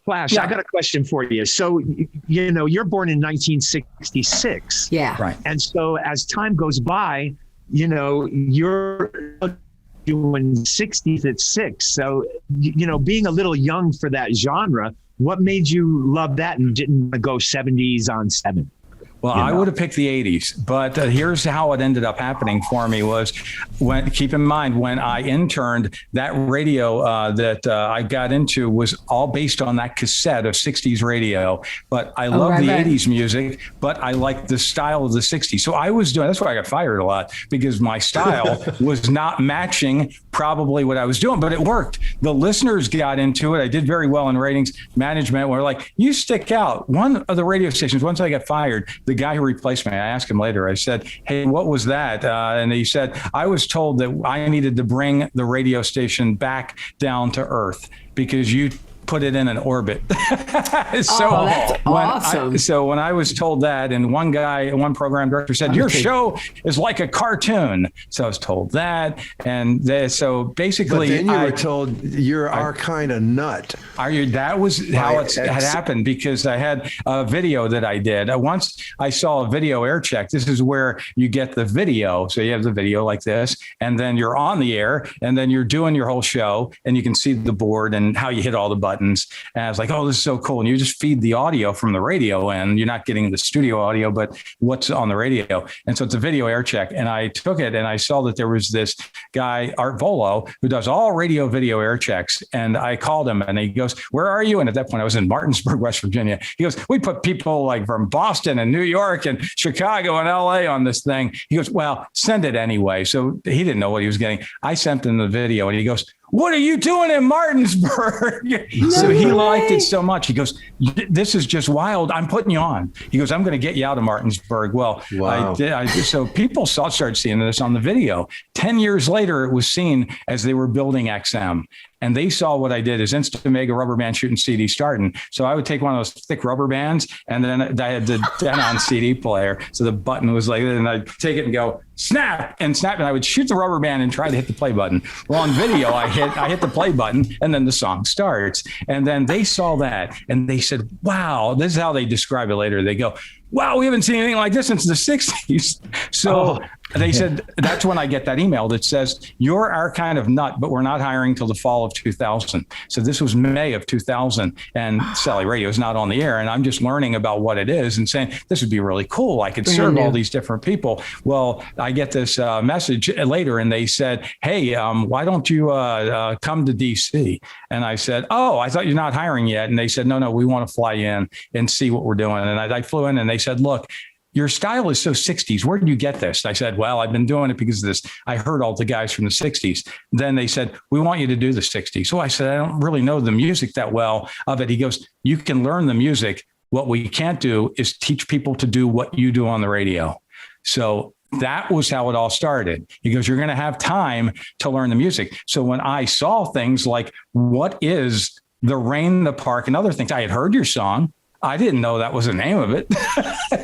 Phlash, I got a question for you. So, you're born in 1966. Yeah. Right. And so as time goes by, you're doing 60s at 6. So, being a little young for that genre, what made you love that and didn't go 70s on 7? Well, I would have picked the 80s, but here's how it ended up happening for me was keep in mind, when I interned, that radio that I got into was all based on that cassette of 60s radio. But I love the 80s music, but I liked the style of the 60s. So I was that's why I got fired a lot, because my style was not matching probably what I was doing, but it worked. The listeners got into it. I did very well in ratings. Management were like, "You stick out." One of the radio stations, once I got fired, the guy who replaced me, I asked him later, I said, "Hey, what was that?" And he said, "I was told that I needed to bring the radio station back down to earth because you put it in an orbit." That's awesome. So when I was told that, and one program director said, "Your show is like a cartoon." So I was told that. And so basically, but then you were told you're our kind of nut. That was how it had happened, because I had a video that I did. Once I saw a video air check. This is where you get the video. So you have the video like this, and then you're on the air, and then you're doing your whole show, and you can see the board and how you hit all the buttons. buttons. And I was like, oh, this is so cool. And you just feed the audio from the radio and you're not getting the studio audio, but what's on the radio. And so it's a video air check. And I took it and I saw that there was this guy, Art Volo, who does all radio video air checks. And I called him and he goes, where are you? And at that point I was in Martinsburg, West Virginia. He goes, we put people like from Boston and New York and Chicago and LA on this thing. He goes, well, send it anyway. So he didn't know what he was getting. I sent him the video and he goes, what are you doing in Martinsburg? So he liked it so much. He goes, this is just wild. I'm putting you on. He goes, I'm going to get you out of Martinsburg. Well, wow. I did. So people started seeing this on the video. 10 years later, it was seen as they were building XM. And they saw what I did is Instamega rubber band shooting CD starting. So I would take one of those thick rubber bands and then I had the Denon CD player. So the button was like, and I'd take it and go snap. And I would shoot the rubber band and try to hit the play button. Well, on video, I hit the play button and then the song starts. And then they saw that and they said, wow, this is how they describe it later. They go, wow, we haven't seen anything like this since the 60s. So they said, that's when I get that email that says, you're our kind of nut, but we're not hiring till the fall of 2000. So this was May of 2000 and Sally Radio is not on the air. And I'm just learning about what it is and saying, this would be really cool. I could serve all these different people. Well, I get this message later and they said, hey, why don't you come to DC? And I said, oh, I thought you're not hiring yet. And they said, no, we want to fly in and see what we're doing. And I flew in and they said, look, your style is so 60s. Where did you get this? I said, well, I've been doing it because of this. I heard all the guys from the 60s. Then they said, we want you to do the 60s. So I said, I don't really know the music that well of it. He goes, you can learn the music. What we can't do is teach people to do what you do on the radio. So that was how it all started. He goes, you're going to have time to learn the music. So when I saw things like, what is the Rain, the Park and other things, I had heard your song. I didn't know that was the name of it.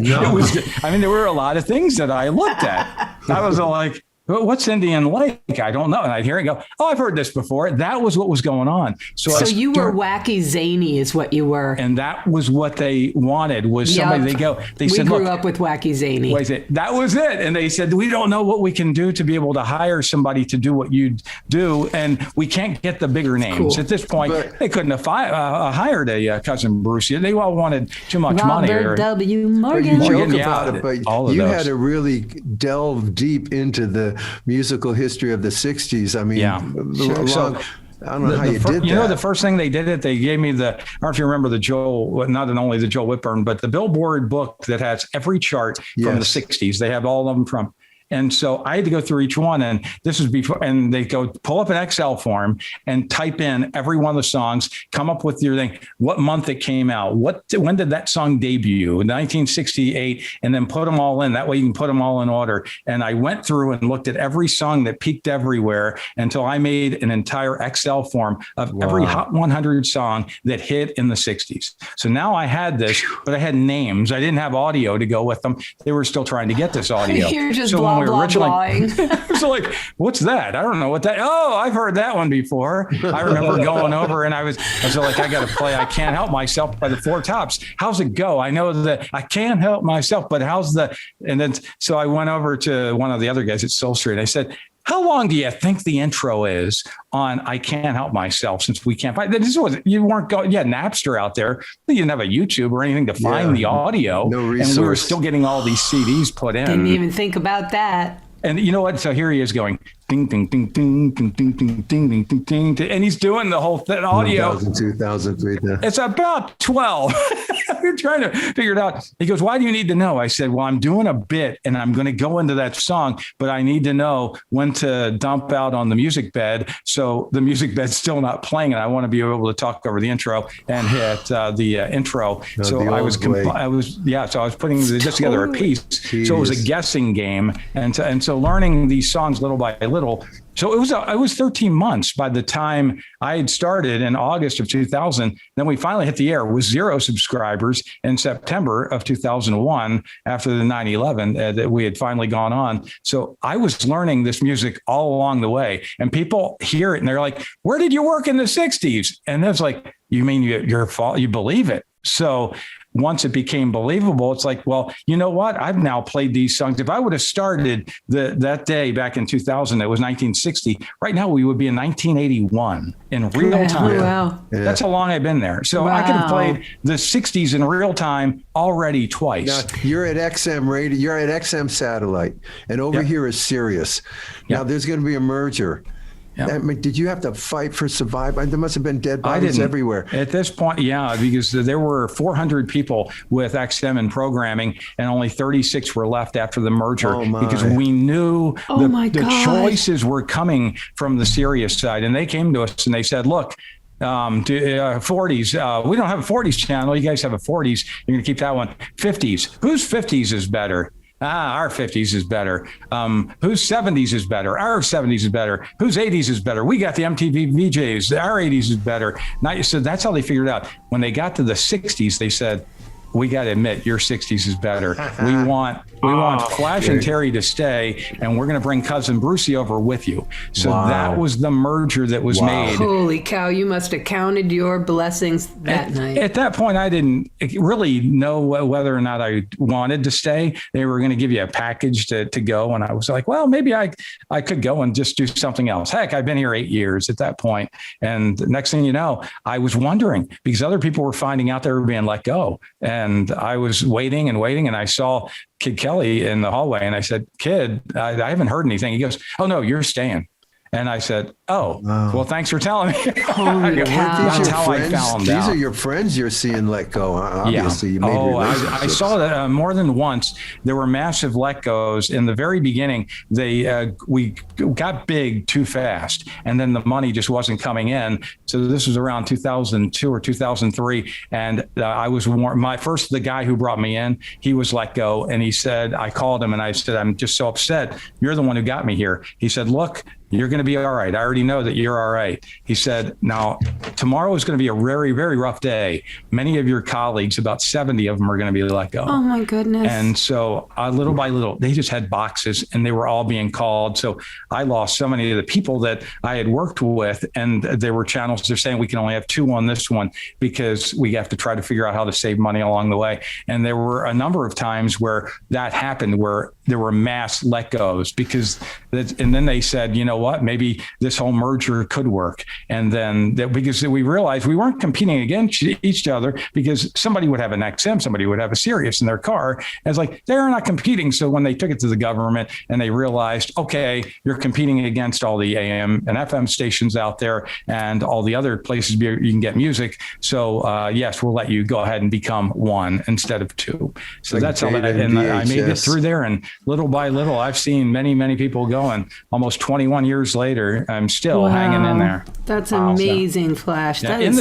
No. There were a lot of things that I looked at. I was like, what's Indian Lake? I don't know. And I'd hear it go, oh, I've heard this before. That was what was going on. So you were wacky zany is what you were. And that was what they wanted was somebody, they said, we grew up with wacky zany. That was it. And they said, we don't know what we can do to be able to hire somebody to do what you do. And we can't get the bigger names. Cool. At this point, they couldn't have hired a Cousin Bruce. They all wanted too much money. Robert W. Morgan. But you joke about it, but you had to really delve deep into the musical history of the 60s. I mean, sure. I don't know how you did that. You know, the first thing they did it, they gave me I don't know if you remember not only the Joe Whitburn, but the Billboard book that has every chart from the 60s. They have all of them from. And so I had to go through each one, and this was before, and they go pull up an Excel form and type in every one of the songs, come up with your thing, what month it came out, when did that song debut, 1968, and then put them all in. That way you can put them all in order. And I went through and looked at every song that peaked everywhere until I made an entire Excel form of every Hot 100 song that hit in the 60s. So now I had this, but I had names. I didn't have audio to go with them. They were still trying to get this audio. You're just we were originally, so like, what's that? I don't know what that. Oh, I've heard that one before. I remember going over and I was like, I got to play I Can't Help Myself by the Four Tops. How's it go? I know that I can't help myself, but and then, so I went over to one of the other guys at Soul Street. I said, how long do you think the intro is on I Can't Help Myself, since we can't find this? You weren't going, you had Napster out there, but you didn't have a YouTube or anything to find the audio. No resource. And we were still getting all these CDs put in. Didn't even think about that. And you know what? So here he is going ding, ding, ding, ding, ding, ding, ding, ding, ding, ding, ding, and he's doing the whole audio. 2003. It's about 12. We're trying to figure it out. He goes, why do you need to know? I said, well, I'm doing a bit and I'm going to go into that song, but I need to know when to dump out on the music bed. So the music bed's still not playing, and I want to be able to talk over the intro and hit the intro. So I was putting this together a piece. So it was a guessing game, and so learning these songs little by little. So it was 13 months by the time I had started in August of 2000. Then we finally hit the air with 0 subscribers in September of 2001 after the 9/11 that we had finally gone on. So I was learning this music all along the way, and people hear it and they're like, where did you work in the 60s? And it's like, you mean you believe it? So once it became believable, it's like, well, you know what? I've now played these songs. If I would have started that day back in 2000, it was 1960. Right now, we would be in 1981 in real time. Wow. That's how long I've been there. So I could have played the 60s in real time already twice. Now, you're at XM radio. You're at XM satellite, and over here is Sirius. Now there's going to be a merger. Yep. I mean, did you have to fight for survival? There must have been dead bodies everywhere. At this point, yeah, because there were 400 people with XM in programming, and only 36 were left after the merger because we knew the choices were coming from the Sirius side. And they came to us and they said, look, 40s, we don't have a 40s channel. You guys have a 40s. You're going to keep that one. 50s. Whose 50s is better? Our 50s is better. Whose 70s is better? Our 70s is better. Whose 80s is better? We got the MTV VJs. Our 80s is better. So that's how they figured it out. When they got to the 60s, they said, we got to admit your 60s is better. We want Phlash and Terry to stay, and we're going to bring cousin Brucey over with you. So that was the merger that was made. Holy cow, you must have counted your blessings that night. At that point, I didn't really know whether or not I wanted to stay. They were going to give you a package to go, and I was like, well, maybe I could go and just do something else. Heck, I've been here 8 years at that point. And the next thing you know, I was wondering, because other people were finding out they were being let go. And I was waiting, and I saw Kid Kelly in the hallway, and I said, Kid, I haven't heard anything. He goes, oh, no, you're staying. And I said, well, thanks for telling me. That's how I found out. These are your friends you're seeing let go. Obviously, you made relationships. I saw that more than once. There were massive let goes. In the very beginning, we got big too fast, and then the money just wasn't coming in. So this was around 2002 or 2003, and I was the guy who brought me in, he was let go, and he said, I called him and I said, I'm just so upset. You're the one who got me here. He said, look, you're going to be all right. I already know that you're all right. He said, now, tomorrow is going to be a very, very rough day. Many of your colleagues, about 70 of them, are going to be let go. Oh, my goodness. And so little by little, they just had boxes and they were all being called. So I lost so many of the people that I had worked with. And there were channels, they're saying we can only have 2 on this one because we have to try to figure out how to save money along the way. And there were a number of times where that happened, where there were mass let goes and then they said, you know what, maybe this whole merger could work. And then because we realized we weren't competing against each other, because somebody would have an XM, somebody would have a Sirius in their car. And it's like, they're not competing. So when they took it to the government and they realized, okay, you're competing against all the AM and FM stations out there and all the other places you can get music. So yes, we'll let you go ahead and become one instead of 2. So that's how that, and I made it through there. And little by little, I've seen many, many people go, and almost 21 years later, I'm still hanging in there. That's amazing, Phlash. Yeah, in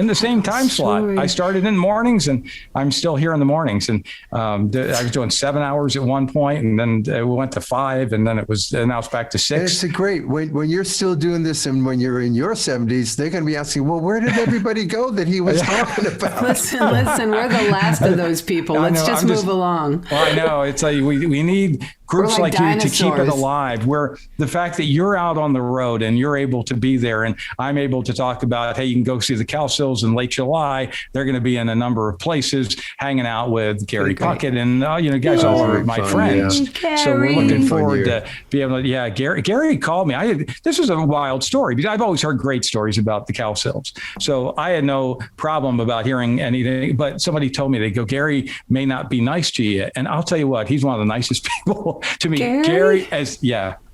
the same time slot. I started in the mornings, and I'm still here in the mornings. And I was doing 7 hours at one point, and then we went to 5, and then now it's back to 6. It's great when you're still doing this, and when you're in your 70s, they're going to be asking, well, where did everybody go that he was talking about? Listen, we're the last of those people. Let's just move along. Well, I know. It's like we need groups like you to keep it alive, where the fact that you're out on the road and you're able to be there, and I'm able to talk about, hey, you can go see the Cowsills in late July. They're going to be in a number of places hanging out with Gary Puckett and, guys all are my friends. Yeah. So we're looking forward to be able to, Gary called me. This is a wild story because I've always heard great stories about the Cowsills. So I had no problem about hearing anything, but somebody told me, they go, Gary may not be nice to you. And I'll tell you what, he's one of the nicest people to me. Gary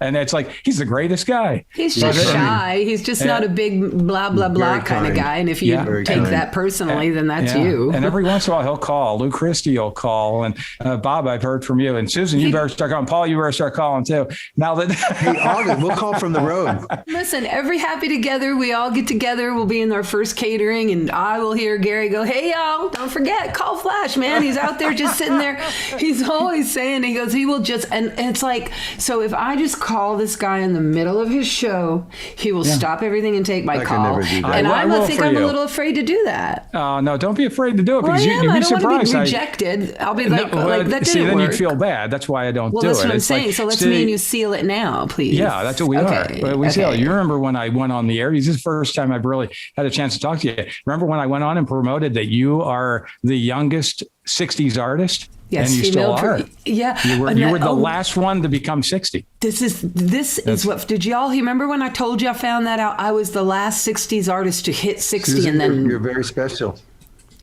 and it's like, he's the greatest guy. He's just shy. He's just not a big blah, blah, blah kind of guy. And if you take that personally, then that's you. And every once in a while, he'll call. Lou Christie will call. And Bob, I've heard from you. And Susan, you better start calling. Paul, you better start calling too. Now that we'll call from the road. Listen, every Happy Together, we all get together. We'll be in our first catering. And I will hear Gary go, hey, y'all, don't forget, call Phlash, man. He's out there just sitting there. He's always saying, he goes, he will just, and it's like, so if I just call call this guy in the middle of his show, he will stop everything and take my I can call. never do that. And I will think for I'm you. a little afraid to do that. No, don't be afraid to do it Well, I because am. you'd I be don't want to surprised. be rejected. I'll be like, that see, didn't then work. you'd feel bad. That's why I don't Well, do that's it. what I'm It's like, saying. So let's see, me and you seal it now, please. Yeah, that's what we are. We seal it. You remember when I went on the air? This is the first time I've really had a chance to talk to you. Remember when I went on and promoted that you are the youngest 60s artist? Yes, and you still are. Yeah. You were the last one to become 60. This is what, did y'all remember when I told you I found that out? I was the last 60s artist to hit 60 Susan, and then. you're very special.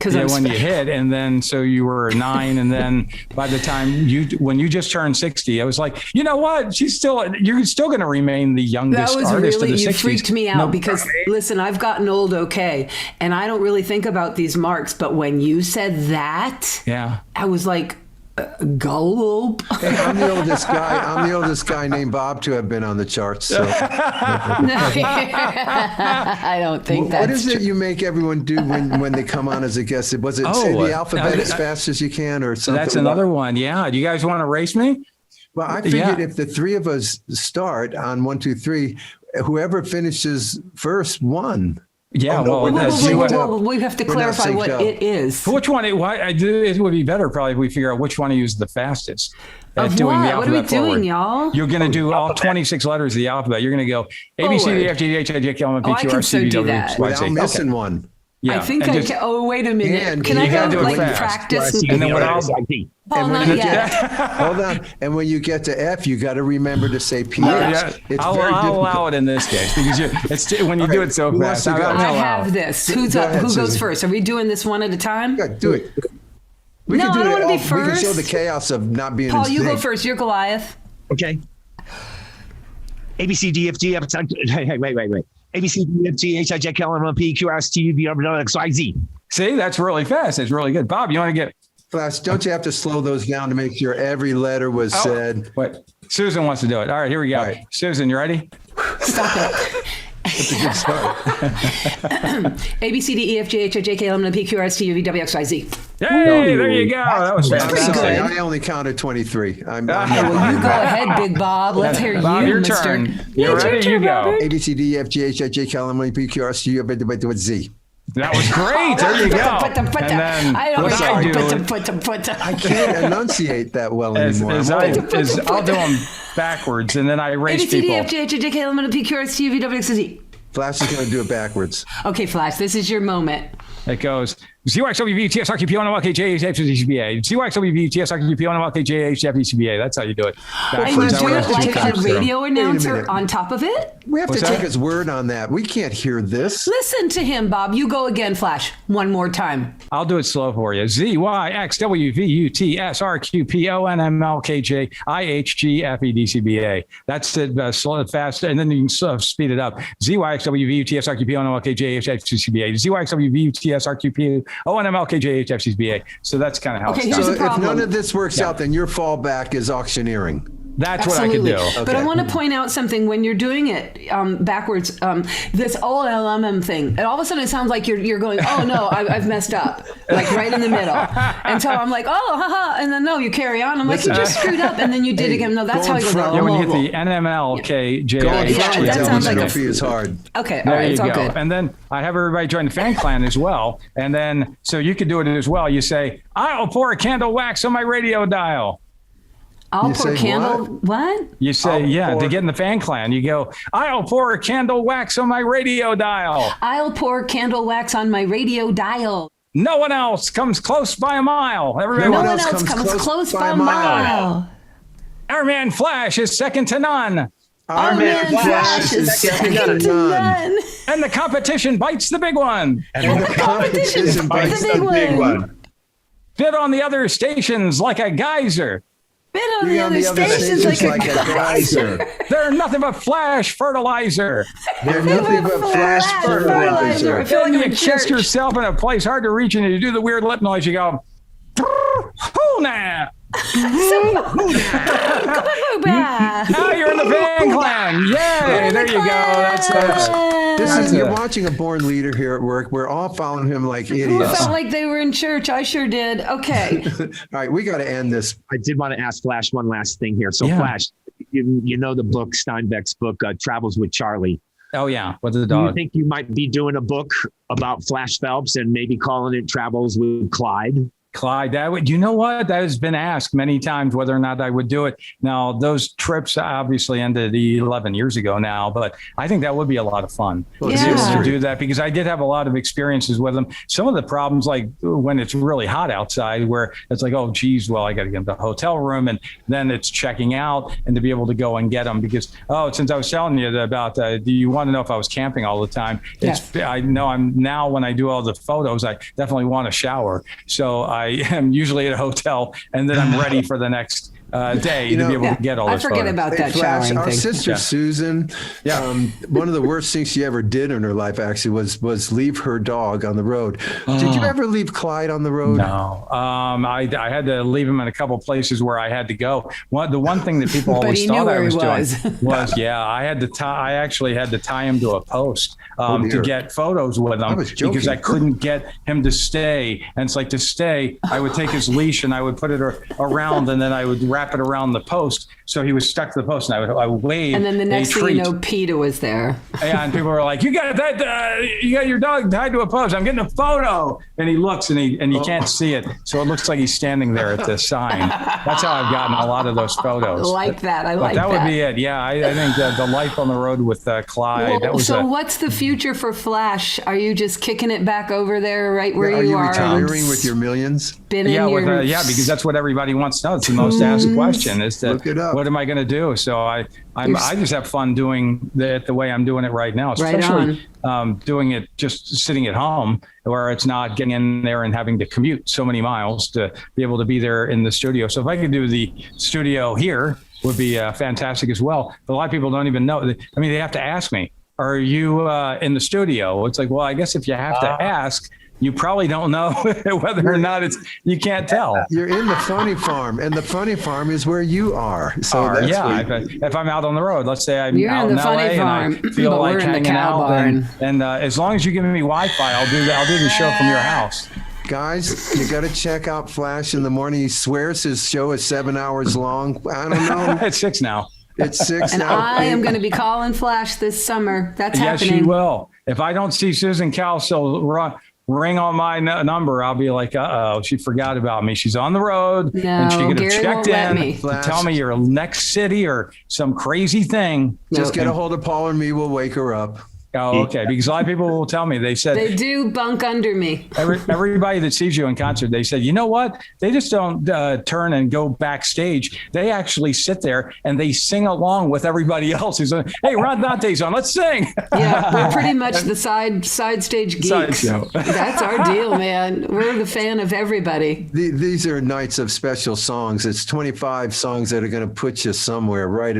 Yeah, when you hit, and then so you were 9, and then by the time when you just turned 60, I was like, you know what? You're still going to remain the youngest that was artist really, of the you 60s. freaked me out because listen, I've gotten old, okay, and I don't really think about these marks, but when you said that, yeah, I was like, gulp. Hey, I'm the oldest guy named Bob to have been on the charts. So. I don't think that's What is it true. you make everyone do when they come on as a guest? Was it say the alphabet as fast as you can or something? That's another one. Yeah. Do you guys want to race me? Well, I figured if the three of us start on 1, 2, 3, whoever finishes first won. Yeah, no, well, we have to clarify what it is. Which one? It would be better probably if we figure out which one to use the fastest at doing the alphabet What are we doing, forward. y'all? You're going to do all 26 letters of the alphabet. You're going to go A, B, C, D, F, G, H, I, J, K, L, M, N, P, Q, R, S, T, U, V, W, X, Y, Z. Without missing one. Yeah. I think I can. Oh, wait a minute. And Can you I gotta go do it like fast. practice? And then what I'll Oh, not yet. Hold on. And when you get to F, you got to remember to say PX. I'll allow it in this case because when you do it so fast. I have this. Who goes Susan. first? Are we doing this one at a time? Yeah, do it. No, I don't want to be We can show first. the chaos of not being Paul, in you go sync. first. You're Goliath. Okay. A, B, C, D, F, G, F, hey, wait. A, B, C, D, F, G, H, I, J, K, L, M, N, P, Q, R, S, T, U, V, W, X, Y, Z. See, that's really fast. It's really good. Bob, you want to get... Flash, don't you have to slow those down to make sure every letter was said? Wait, Susan wants to do it. All right, here we go. Right. Susan, you ready? Stop it. That's a good start. A, B, C, D, E, F, G, H, I, J, K, L, M, N, P, Q, R, S, T, U, V, W, X, Y, Z. Hey, there you go. That was fantastic. good. I only counted 23. Well, you go ahead, Big Bob. Let's hear Bob, you, your mister. turn. Yeah, You it's your ready? turn, You go. Robert. A, B, C, D, E, F, G, H, I, J, K, L, M, N, P, Q, R, S, T, U, V, W, Z. That was great. There you go. And then what I do I can't enunciate that well anymore. I'll do them backwards, and then I A, erase B, C, D, people. F, G, H, I, J, K, L, M, N, P, Q, R, S, T, U, V, W, X, Y, Z. Flash is going to do it backwards. Okay, Flash, this is your moment. It goes ZYXWV, TSRQ, PONMLK, JHFCBA. ZYXWV, TSRQ, PONMLK, JHFCBA. That's how you do it. And you Backwards. do it like a So- radio announcer minute. on top of it? We have What's to that? take his word on that. We can't hear this. Listen to him, Bob. You go again, Flash. One more time. I'll do it slow for you. ZYXWVUTSRQPONMLKJIHGFEDCBA. That's it. Slow it fast, and then you can speed it up. ZYXWVUTSRQPONMLKJHFCBA. ZYXWVUTSRQPONMLKJHFCBA. So that's kind of how Okay, it here's So starts. the if problem. none of this works out, then your fallback is auctioneering. That's Absolutely. what I could do. But I want to point out something when you're doing it backwards. This OLMM thing, and all of a sudden it sounds like you're going, oh no, I've messed up, like right in the middle. And so I'm like, oh, haha, and then no, you carry on. I'm like, you just screwed up, and then you did Hey, again. No, that's go how in it goes. front. Yeah, when you hit Mogul. the NMLKJIHGFCBA. Going Yeah, front with that Elvis sounds like a- Murphy is hard. Okay, all There right, you it's all go. good. And then I have everybody join the fan clan as well. And then, so you could do it as well. You say, I'll pour a candle wax on my radio dial. I'll You pour say candle. What? You say, to get in the fan clan, you go, I'll pour a candle wax on my radio dial. I'll pour candle wax on my radio dial. No one else comes close by a mile. Everybody, No No one one else else comes comes close close by by a a mile. mile. our man Phlash is second to none. Our man Flash is second to none. And the competition bites the big one. And the competition bites the big one. Bid on the other stations like a geyser. Bit on the You're on other the other stations stations like a geyser. They're nothing but flash fertilizer. They're nothing but flash fertilizer. I feel like Then I'm you in kiss church. yourself in a place hard to reach, and you do the weird lip noise. You go, "Hoo-na." Now you're in the fan clan. Yay! There you go. That's You're it. watching a born leader here at work. We're all following him like Who idiots. felt All like they were in church? I sure did. Okay. right, we got to end this. I did want to ask Flash one last thing here. So Yeah. Flash, you know the book, Steinbeck's book, Travels with Charlie. Oh yeah, with the Do you dog. think you might be doing a book about Phlash Phelps and maybe calling it Travels with Clyde? Clyde, you know what? That has been asked many times whether or not I would do it. Now, those trips obviously ended 11 years ago now, but I think that would be a lot of fun to do that, because I did have a lot of experiences with them. Some of the problems, like when it's really hot outside, where it's like, oh, geez, well, I got to get into the hotel room, and then it's checking out, and to be able to go and get them, because, since I was telling you about, do you want to know if I was camping all the time? Yes. I know I'm now, when I do all the photos, I definitely want a shower. So I am usually at a hotel, and then I'm ready for the next day to be able to get all those I forget photos. about that Flash, showering our thing. sister Susan, one of the worst things she ever did in her life actually was leave her dog on the road. Did you ever leave Clyde on the road? No, I had to leave him in a couple places where I had to go. The one thing that people always thought I was doing was I actually had to tie him to a post to get photos with him, because I couldn't get him to stay. And it's like, to stay, I would take his leash and I would put it around, and then I would wrap it around the post, so he was stuck to the post, and I would wave. And then the next thing you know, PETA was there. Yeah, and people were like, "You got that? You got your dog tied to a post. I'm getting a photo." And he looks, and you can't see it, so it looks like he's standing there at the sign. That's how I've gotten a lot of those photos. I like that. That would be it. Yeah, I think the life on the road with Clyde. What's the future for Flash? Are you just kicking it back over there, right where you are? Are you retiring with your millions? Because that's what everybody wants to know. It's the most asked question: is that what am I going to do? So I just have fun doing it the way I'm doing it right now, especially doing it just sitting at home, where it's not getting in there and having to commute so many miles to be able to be there in the studio. So if I could do the studio here, would be fantastic as well. But a lot of people don't even know. I mean, they have to ask me, "Are you in the studio?" It's like, well, I guess if you have to ask, you probably don't know whether or not you can't tell. You're in the Phunny Pharm, and the Phunny Pharm is where you are. So if I'm out on the road, let's say I'm out in LA Farm, and I feel like hanging out, and as long as you give me Wi-Fi, I'll do the show from your house. Guys, you got to check out Flash in the morning. He swears his show is 7 hours long. I don't know. It's 6 now. It's 6 and now. I am going to be calling Flash this summer. That's happening. Yes, you will. If I don't see Susan Cowsill ring on my number, I'll be like, uh-oh, she forgot about me. She's on the road, and she could have checked in to tell me your next city or some crazy thing. Just get a hold of Paul and me. We'll wake her up. Oh, okay. Because a lot of people will tell me, they said they do bunk under me. Everybody that sees you in concert, they said, you know what? They just don't turn and go backstage. They actually sit there and they sing along with everybody else. Who's like, hey, Ron Dante's on. Let's sing. Yeah, we're pretty much the side stage geeks. That's our deal, man. We're the fan of everybody. These are nights of special songs. It's 25 songs that are going to put you somewhere, right?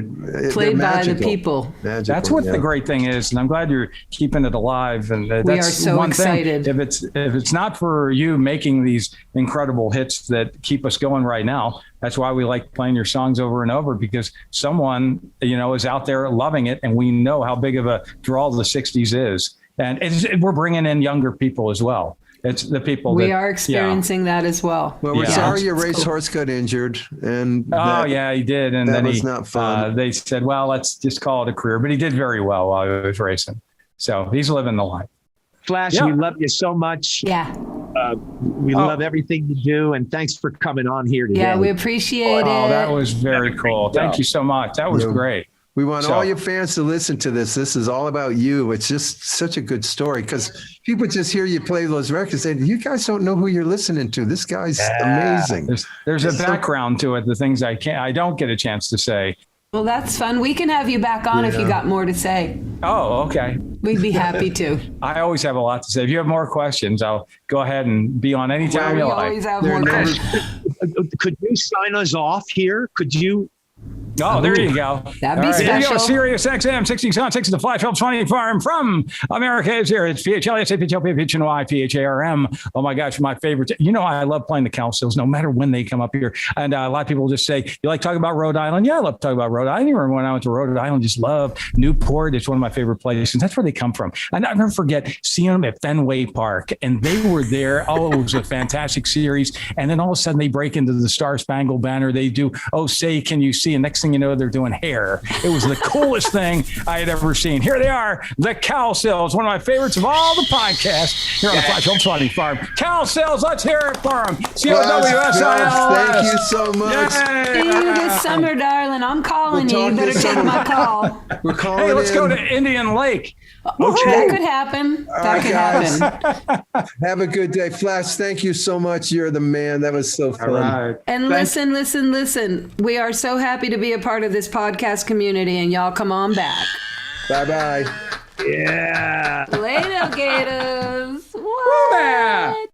Played by the people. Magical, that's what the great thing is, and I'm glad you're keeping it alive. And that's we are so one excited. Thing. If it's not for you making these incredible hits that keep us going right now, that's why we like playing your songs over and over, because someone, is out there loving it, and we know how big of a draw the 60s is. And we're bringing in younger people as well. It's the people we are experiencing that as well. Well, we're sorry your racehorse got injured, and he did, and then was not fun. They said, well, let's just call it a career, but he did very well while he was racing, so he's living the life. Flash, we love you so much. Yeah, we love everything you do, and thanks for coming on here today. Yeah, we appreciate it. Oh, that was very cool. Thank you so much. That was great. We want all your fans to listen to this. This is all about you. It's just such a good story, because people just hear you play those records and you guys don't know who you're listening to. This guy's amazing. There's a background to it. The things I don't get a chance to say. Well, that's fun. We can have you back on if you got more to say. Oh, okay. We'd be happy to. I always have a lot to say. If you have more questions, I'll go ahead and be on anytime you like. We always have more questions. Could you sign us off here? Could you? Oh, there you go. That'd be special. Here you go. Sirius-XM 60 on 6 of the Phlash Phelps Phunny Pharm from America is here. It's PHLSAPHLPHNY, Oh my gosh, my favorite. I love playing the Cowsills no matter when they come up here. And a lot of people just say, you like talking about Rhode Island? Yeah, I love talking about Rhode Island. I remember when I went to Rhode Island, just love Newport. It's one of my favorite places. That's where they come from. And I never forget seeing them at Fenway Park. And they were there. Oh, it was a fantastic series. And then all of a sudden they break into the Star Spangled Banner. They do, oh, say, can you see? And next next thing you know, they're doing hair. It was the coolest thing I had ever seen. Here they are, the Cowsills, one of my favorites of all the podcasts here on the Phlash Phelps Phunny Pharm. Cowsills, let's hear it for them. COWSILS. Thank you so much. See you this summer, darling. I'm calling you. You better take my call. We're calling Hey, let's in. go to Indian Lake. That could happen. That could happen. Have a good day. Phlash, thank you so much. You're the man. That was so fun. All right. And listen. We are so happy to be a part of this podcast community, and y'all come on back. Bye-bye. Yeah. Later, Gators. What?